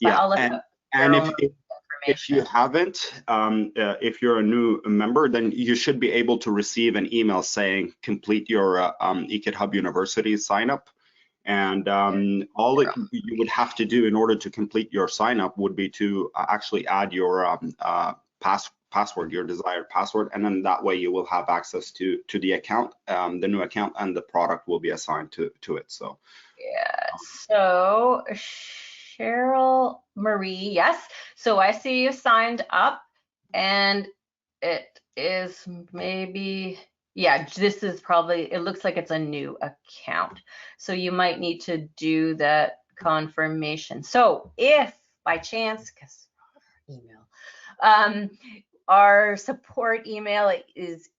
But I'll look up if you haven't, if you're a new member, then you should be able to receive an email saying complete your eKidHub University sign up. And all that you would have to do in order to complete your sign up would be to actually add your password, your desired password, and then that way you will have access to the account, the new account, and the product will be assigned to it. So so Cheryl Marie, yes. So I see you signed up, and it is maybe, this is probably, it looks like it's a new account. So you might need to do that confirmation. So if by chance, because email, our support email is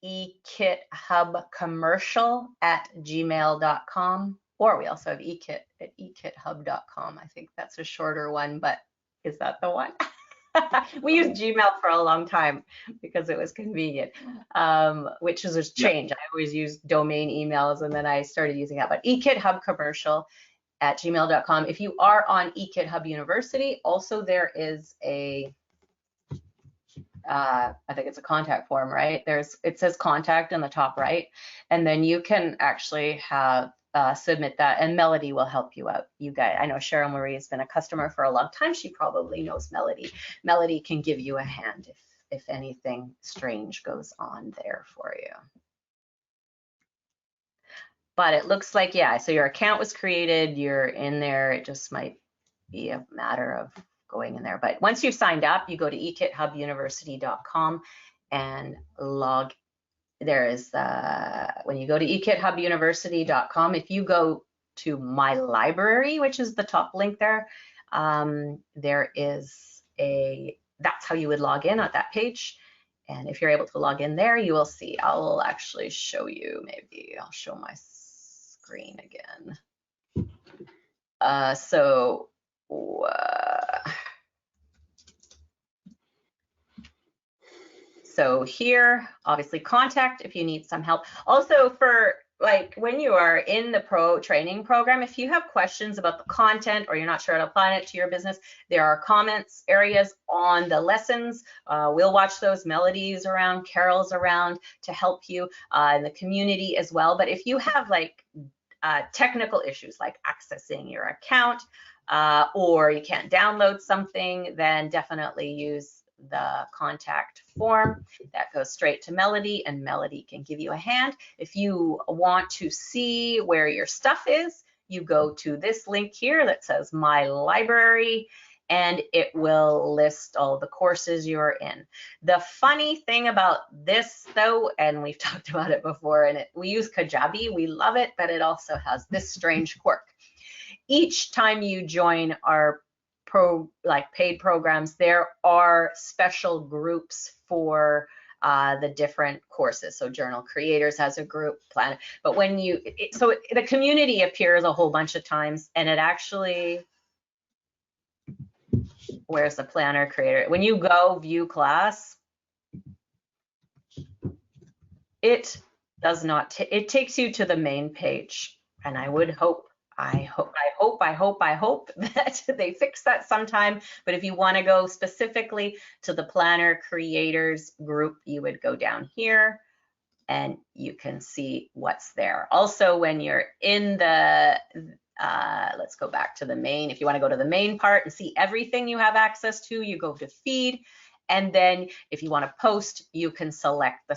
ekithubcommercial@gmail.com. Or we also have eKit at ekithub.com. I think that's a shorter one, but is that the one? We used Gmail for a long time because it was convenient, which is a change. I always used domain emails and then I started using that. But eKitHub commercial at gmail.com. If you are on eKitHub University, also there is a, I think it's a contact form, right? It says contact in the top right, and then you can actually have submit that, and Melody will help you out. You guys, I know Cheryl Marie has been a customer for a long time. She probably knows Melody. Melody can give you a hand if anything strange goes on there for you. But it looks like, yeah, so your account was created, you're in there. It just might be a matter of going in there. But once you've signed up, you go to ekithubuniversity.com and log. There is, when you go to ekithubuniversity.com, if you go to My Library, which is the top link there, there is that's how you would log in at that page. And if you're able to log in there, you will see. I'll actually show you, maybe I'll show my screen again. So here, obviously contact if you need some help. Also for like when you are in the pro training program, if you have questions about the content or you're not sure how to apply it to your business, there are comments areas on the lessons. We'll watch those. Melody's around, Carol's around to help you in the community as well. But if you have like technical issues like accessing your account or you can't download something, then definitely use the contact form that goes straight to Melody, and Melody can give you a hand. If you want to see where your stuff is, you go to this link here that says My Library, and it will list all the courses you're in. The funny thing about this though, and we've talked about it before, and we use Kajabi, we love it, but it also has this strange quirk. Each time you join our paid programs, there are special groups for the different courses. So Journal Creators has a group, Plan, but when you, the community appears a whole bunch of times, and it actually, where's the Planner Creator? When you go view class, it does not, it takes you to the main page, and I would hope, I hope that they fix that sometime. But if you want to go specifically to the Planner Creators group, you would go down here and you can see what's there. Also, when you're in the, let's go back to the main. If you want to go to the main part and see everything you have access to, you go to feed. And then if you want to post, you can select the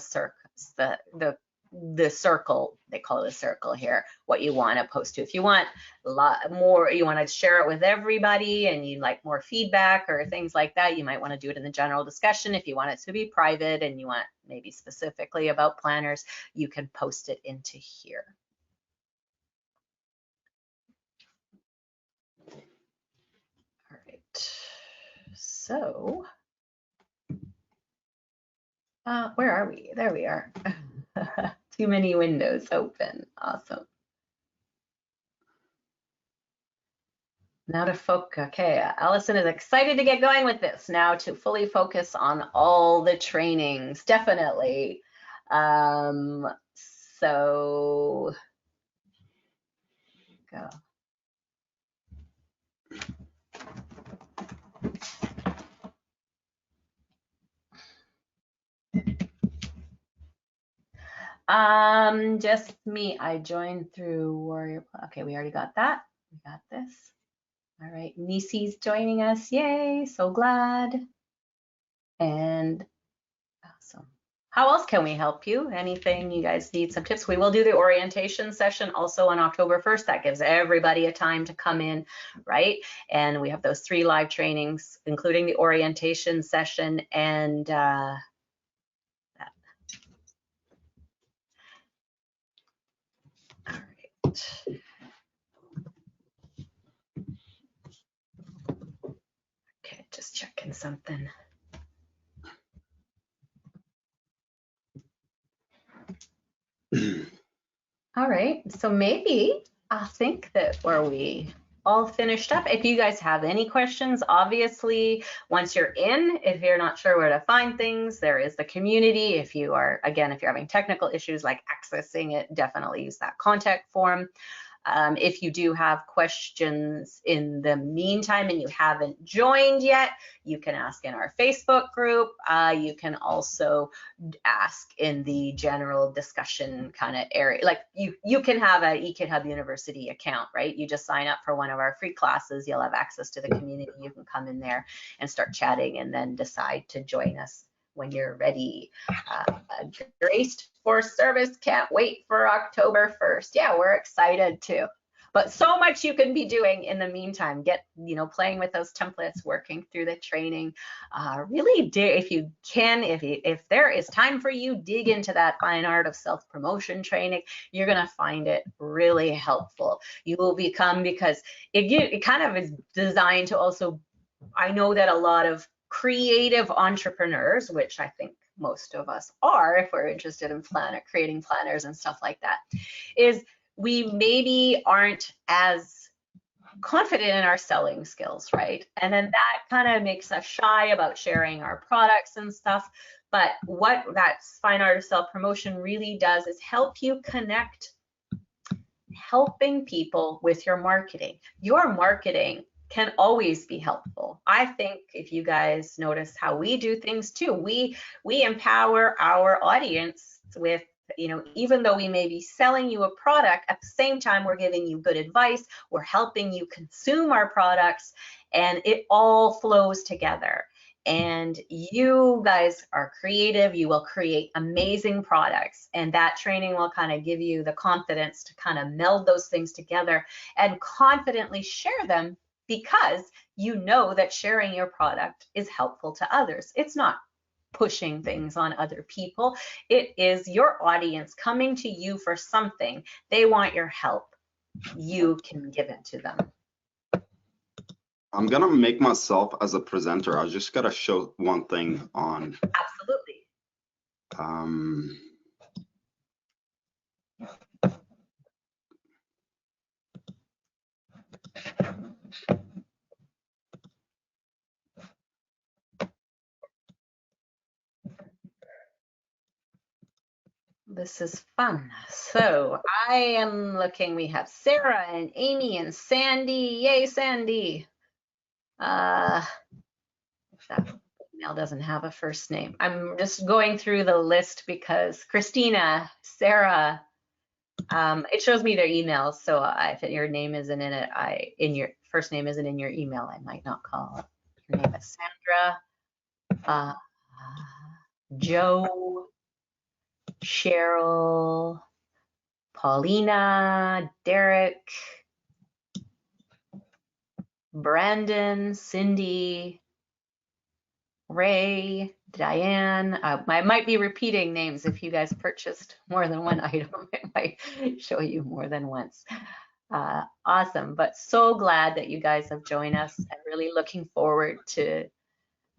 circle, they call it a circle here, what you want to post to. If you want a lot more, you want to share it with everybody and you like more feedback or things like that, you might want to do it in the general discussion. If you want it to be private and you want maybe specifically about planners, you can post it into here. All right, so where are we? There we are. Too many windows open. Awesome. Now to focus. Okay, Allison is excited to get going with this. Now to fully focus on all the trainings, definitely. So go. Just me. I joined through Warrior. Okay, we already got that. We got this. All right, Nisi's joining us. Yay, so glad. And awesome. How else can we help you? Anything you guys need some tips? We will do the orientation session also on October 1st. That gives everybody a time to come in, right? And we have those 3 live trainings, including the orientation session and all right. Okay, just checking something. All right, so maybe I think that we all finished up. If you guys have any questions, obviously, once you're in, if you're not sure where to find things, there is the community. If you are, again, if you're having technical issues like accessing it, definitely use that contact form. If you do have questions in the meantime and you haven't joined yet, you can ask in our Facebook group. You can also ask in the general discussion kind of area. Like you can have an eKidHub University account, right? You just sign up for one of our free classes. You'll have access to the community. You can come in there and start chatting and then decide to join us when you're ready. Graced for service, can't wait for October 1st. Yeah, we're excited too. But so much you can be doing in the meantime. Get, playing with those templates, working through the training. Really, if you can, if there is time for you, dig into that fine art of self-promotion training. You're gonna find it really helpful. You will become, because it kind of is designed to also, I know that a lot of creative entrepreneurs, which I think most of us are, if we're interested in creating planners and stuff like that, is we maybe aren't as confident in our selling skills, right? And then that kind of makes us shy about sharing our products and stuff. But what that fine art of self-promotion really does is help you connect, helping people with your marketing. Your marketing can always be helpful. I think if you guys notice how we do things too, we empower our audience with, even though we may be selling you a product, at the same time, we're giving you good advice, we're helping you consume our products, and it all flows together. And you guys are creative, you will create amazing products, and that training will kind of give you the confidence to kind of meld those things together and confidently share them, because you know that sharing your product is helpful to others. It's not pushing things on other people. It is your audience coming to you for something. They want your help. You can give it to them. I'm gonna make myself as a presenter. I just gotta show one thing on. Absolutely. This is fun. So I am looking, we have Sarah and Amy and Sandy. Yay, Sandy. That email doesn't have a first name. I'm just going through the list because Christina, Sarah, it shows me their emails. So if your name isn't in it, your first name isn't in your email, I might not call it. Your name is Sandra, Joe, Cheryl, Paulina, Derek, Brandon, Cindy, Ray, Diane. I might be repeating names. If you guys purchased more than one item, it might show you more than once. Awesome, but so glad that you guys have joined us, and really looking forward to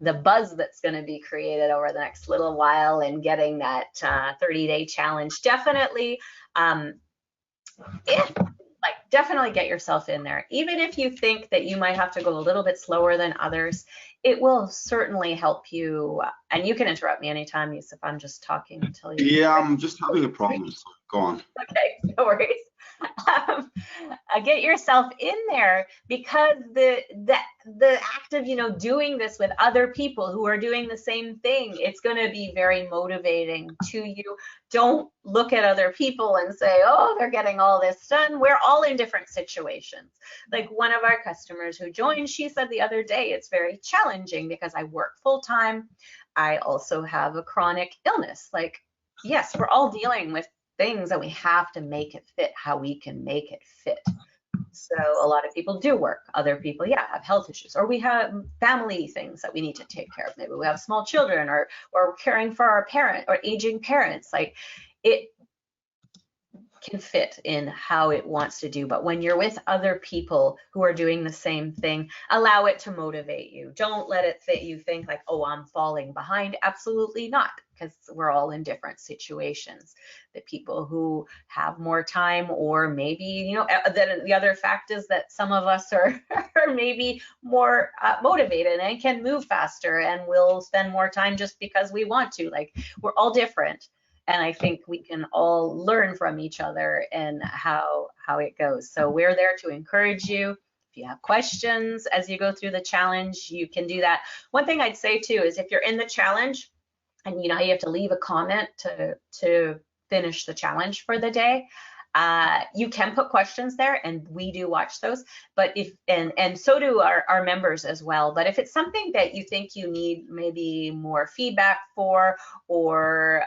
the buzz that's going to be created over the next little while and getting that 30-day challenge. Definitely, definitely get yourself in there. Even if you think that you might have to go a little bit slower than others, it will certainly help you. And you can interrupt me anytime, Yusuf. I'm just talking until you. Yeah, I'm just having a problem. So go on. Okay, no worries. Get yourself in there, because the act of doing this with other people who are doing the same thing, it's going to be very motivating to you. Don't look at other people and say, oh, they're getting all this done. We're all in different situations. Like one of our customers who joined, she said the other day, it's very challenging because I work full time. I also have a chronic illness. Like, yes, we're all dealing with things that we have to make it fit how we can make it fit. So a lot of people do work. Other people, have health issues, or we have family things that we need to take care of. Maybe we have small children, or caring for our parent or aging parents. Like, it can fit in how it wants to do. But when you're with other people who are doing the same thing, allow it to motivate you. Don't let it you think like, oh, I'm falling behind. Absolutely not, because we're all in different situations. The people who have more time, or maybe, you know, then the other fact is that some of us are, are maybe more motivated and can move faster and will spend more time just because we want to. Like, we're all different. And I think we can all learn from each other and how it goes. So we're there to encourage you. If you have questions as you go through the challenge, you can do that. One thing I'd say too is if you're in the challenge and you know you have to leave a comment to finish the challenge for the day, you can put questions there, and we do watch those. But if and so do our members as well. But if it's something that you think you need maybe more feedback for, or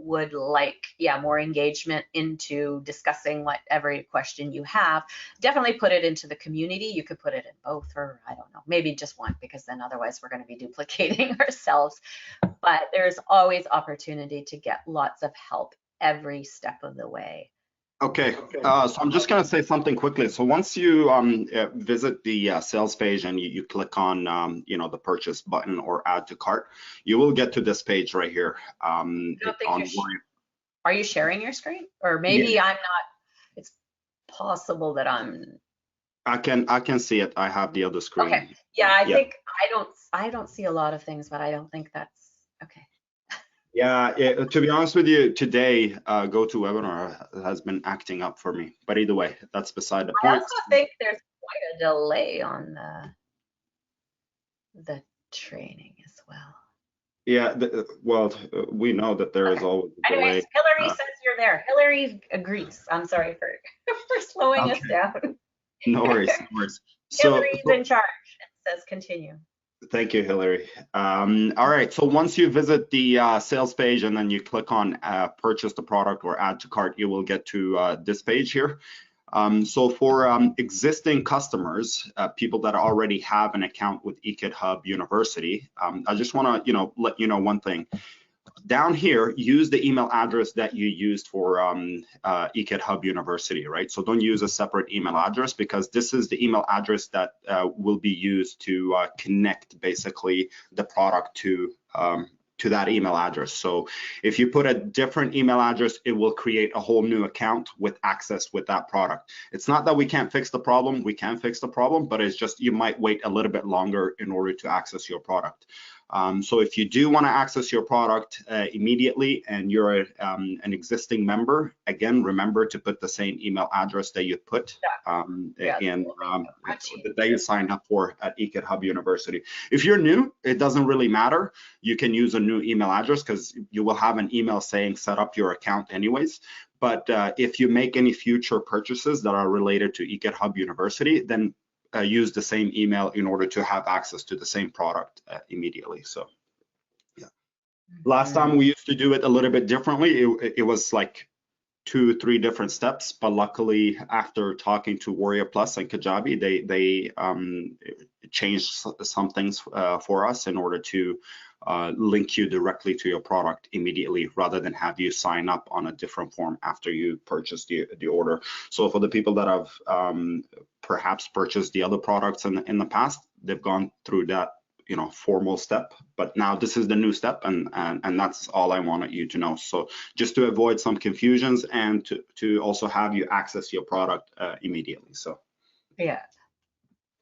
would like, more engagement into discussing whatever question you have, definitely put it into the community. You could put it in both, or I don't know, maybe just one, because then otherwise we're going to be duplicating ourselves. But there's always opportunity to get lots of help every step of the way. Okay, so I'm just going to say something quickly. So once you visit the sales page and you click on the purchase button or add to cart, you will get to this page right here. Are you sharing your screen? Or maybe I'm not. It's possible that I'm. I can see it. I have the other screen. Okay. Yeah, I think I don't see a lot of things, but I don't think that's okay. Yeah, to be honest with you, today GoToWebinar has been acting up for me. But either way, that's beside the point. I also think there's quite a delay on the training as well. Yeah, well, we know that there is always a delay. Anyways, Hillary says you're there. Hillary agrees. I'm sorry for slowing us down. No worries, no worries. Hillary's in charge and says continue. Thank you, Hillary. All right, so once you visit the sales page and then you click on purchase the product or add to cart, you will get to this page here. So for existing customers, people that already have an account with eKidHub University, I just want to let you know one thing. Down here, use the email address that you used for eKidHub University, right? So don't use a separate email address, because this is the email address that will be used to connect basically the product to that email address. So if you put a different email address, it will create a whole new account with access with that product. It's not that we can't fix the problem, we can fix the problem, but it's just you might wait a little bit longer in order to access your product. So if you do want to access your product immediately and you're an existing member, again, remember to put the same email address that you put that you signed up for at eKidHub University. If you're new, it doesn't really matter. You can use a new email address because you will have an email saying set up your account anyways. But if you make any future purchases that are related to eKidHub University, then use the same email in order to have access to the same product immediately. So yeah, last time we used to do it a little bit differently. It was like 2-3 different steps, but luckily after talking to Warrior Plus and Kajabi, they changed some things for us in order to link you directly to your product immediately, rather than have you sign up on a different form after you purchase the order. So for the people that have perhaps purchased the other products in the past, they've gone through that formal step, but now this is the new step, and that's all I wanted you to know. So just to avoid some confusions and to also have you access your product immediately. So yeah,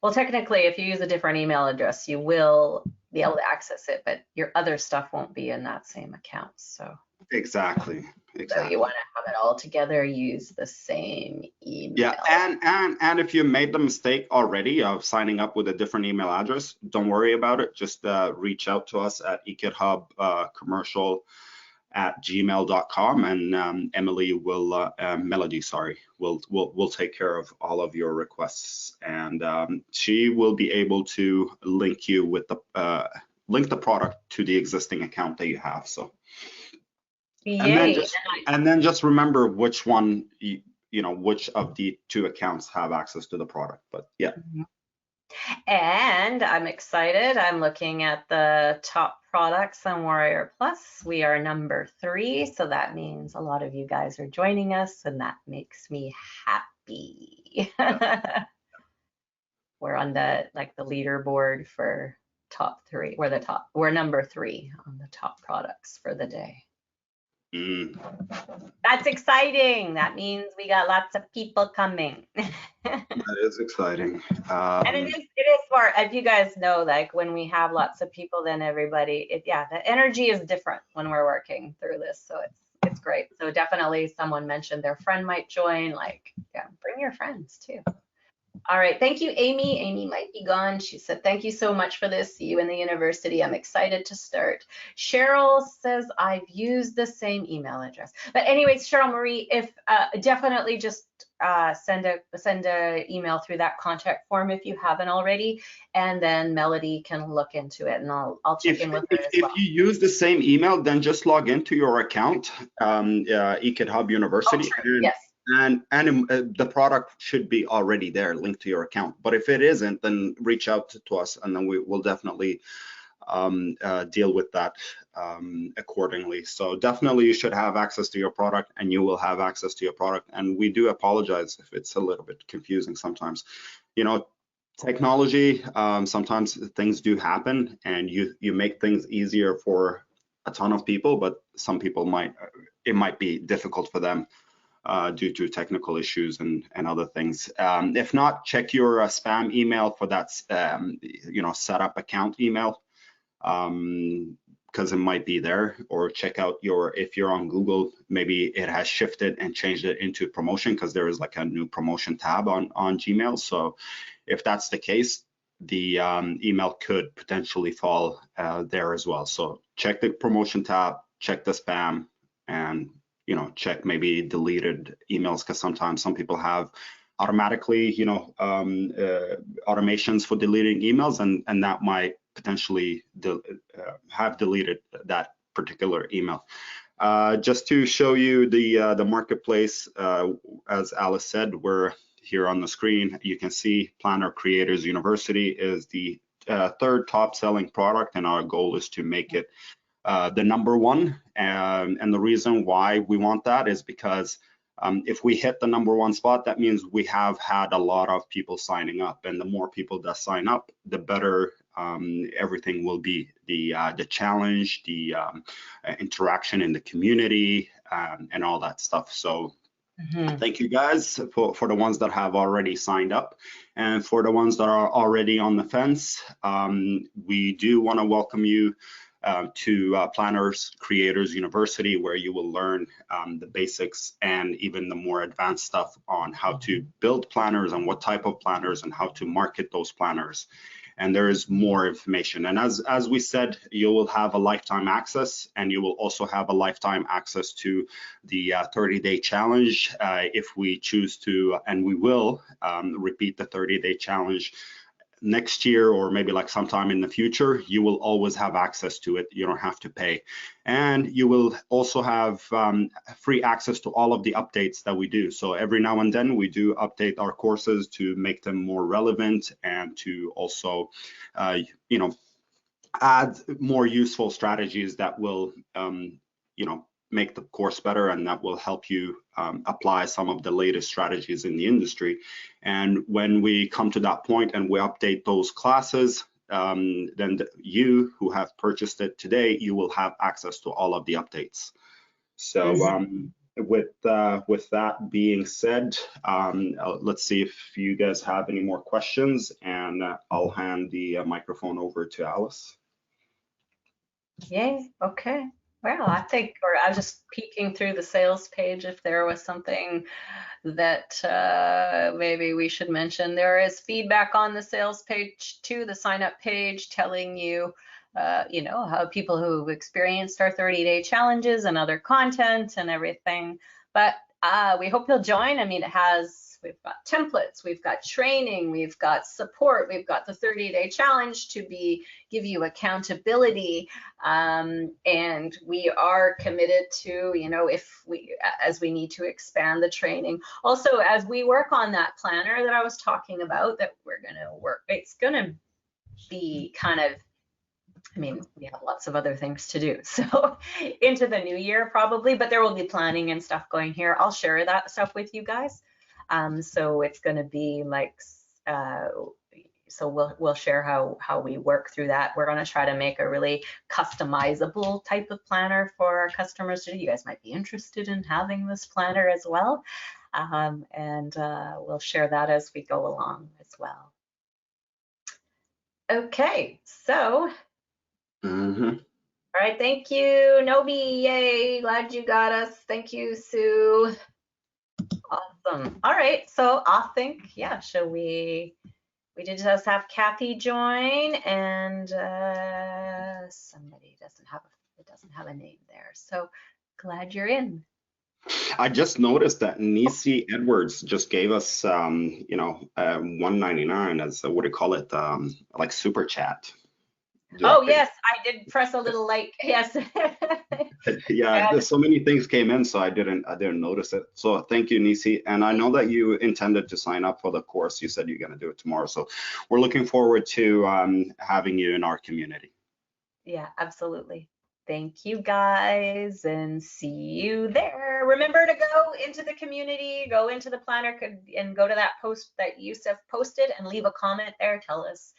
well, technically if you use a different email address, you will be able to access it, but your other stuff won't be in that same account. So exactly. So you want to have it all together, use the same email. Yeah, and if you made the mistake already of signing up with a different email address, don't worry about it. Just reach out to us at eKidHub commercial @gmail.com, and Melody will take care of all of your requests, and she will be able to link you with the product to the existing account that you have. So. Yay. And then just remember which one, which of the 2 accounts have access to the product. But yeah. And I'm excited. I'm looking at the top products on Warrior Plus. We are number 3, so that means a lot of you guys are joining us, and that makes me happy. We're on the leaderboard for top 3. We're number 3 on the top products for the day. That's exciting. That means we got lots of people coming. That is exciting. And it is for, if you guys know, like when we have lots of people, then everybody, the energy is different when we're working through this. So it's great. So definitely someone mentioned their friend might join, like, yeah, bring your friends too. All right, thank you, Amy. Amy might be gone. She said, thank you so much for this. See you in the university. I'm excited to start. Cheryl says, I've used the same email address. But anyways, Cheryl Marie, if definitely just send a email through that contact form if you haven't already, and then Melody can look into it, and I'll check in with her as well. If you use the same email, then just log into your account, eKid Hub University. Oh, true. Yes. And the product should be already there, linked to your account. But if it isn't, then reach out to us, and then we will definitely deal with that accordingly. So definitely you should have access to your product, and you will have access to your product. And we do apologize if it's a little bit confusing sometimes. You know, technology, sometimes things do happen, and you make things easier for a ton of people, but some people it might be difficult for them. Due to technical issues and other things. If not, check your spam email for that, setup account email, because it might be there. Or check out if you're on Google, maybe it has shifted and changed it into promotion, because there is like a new promotion tab on Gmail. So if that's the case, the email could potentially fall there as well. So check the promotion tab, check the spam, and check maybe deleted emails, because sometimes some people have automatically, automations for deleting emails, and that might potentially have deleted that particular email. Just to show you the marketplace, as Alice said, we're here on the screen. You can see Planner Creators University is the third top selling product, and our goal is to make it the number 1, and the reason why we want that is because if we hit the number 1 spot, that means we have had a lot of people signing up, and the more people that sign up, the better everything will be. The challenge, the interaction in the community, and all that stuff. So thank you guys for the ones that have already signed up, and for the ones that are already on the fence, we do want to welcome you to Planners Creators University, where you will learn the basics and even the more advanced stuff on how to build planners and what type of planners and how to market those planners. And there is more information. And as we said, you will have a lifetime access, and you will also have a lifetime access to the 30-day challenge if we choose to, and we will repeat the 30-day challenge next year, or maybe like sometime in the future. You will always have access to it. You don't have to pay. And you will also have free access to all of the updates that we do. So every now and then we do update our courses to make them more relevant, and to also, add more useful strategies that will, make the course better, and that will help you apply some of the latest strategies in the industry. And when we come to that point and we update those classes, then you who have purchased it today, you will have access to all of the updates. So with that being said, let's see if you guys have any more questions, and I'll hand the microphone over to Alice. Yay, okay. Well, I think, or I was just peeking through the sales page if there was something that maybe we should mention. There is feedback on the sales page too, the sign up page, telling you, how people who've experienced our 30-day challenges and other content and everything. But we hope you'll join. I mean, we've got templates, we've got training, we've got support, we've got the 30-day challenge to give you accountability, and we are committed to, as we need to expand the training. Also, as we work on that planner that I was talking about, that we're going to work, it's going to be kind of, we have lots of other things to do, so into the new year probably, but there will be planning and stuff going here. I'll share that stuff with you guys. So it's going to be like so we'll share how we work through that. We're going to try to make a really customizable type of planner for our customers to do. You guys might be interested in having this planner as well. And we'll share that as we go along as well. Okay, so, Mhm. all right, thank you, Nobi, yay, glad you got us. Thank you, Sue. Awesome. All right, so I think, yeah, shall we did just have Kathy join, and somebody doesn't have a name there. So glad you're in. I just noticed that Nisi Edwards just gave us, $1.99 as what do you call it, like super chat. Oh yes, I did press a little like yes. Yeah, there's so many things came in, so I didn't notice it. So thank you, Nisi. And I know that you intended to sign up for the course. You said you're going to do it tomorrow. So we're looking forward to having you in our community. Yeah, absolutely. Thank you guys, and see you there. Remember to go into the community, go into the planner, and go to that post that Yusuf posted and leave a comment there. Tell us,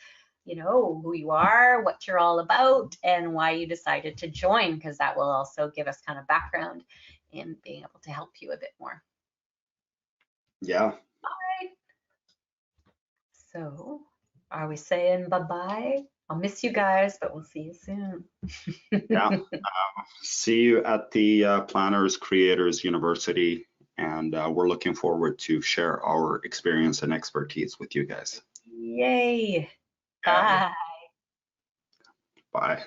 who you are, what you're all about, and why you decided to join, because that will also give us kind of background in being able to help you a bit more. Yeah. All right. So are we saying bye-bye? I'll miss you guys, but we'll see you soon. Yeah. See you at the Planners Creators University, and we're looking forward to share our experience and expertise with you guys. Yay. Yeah. Bye. Bye.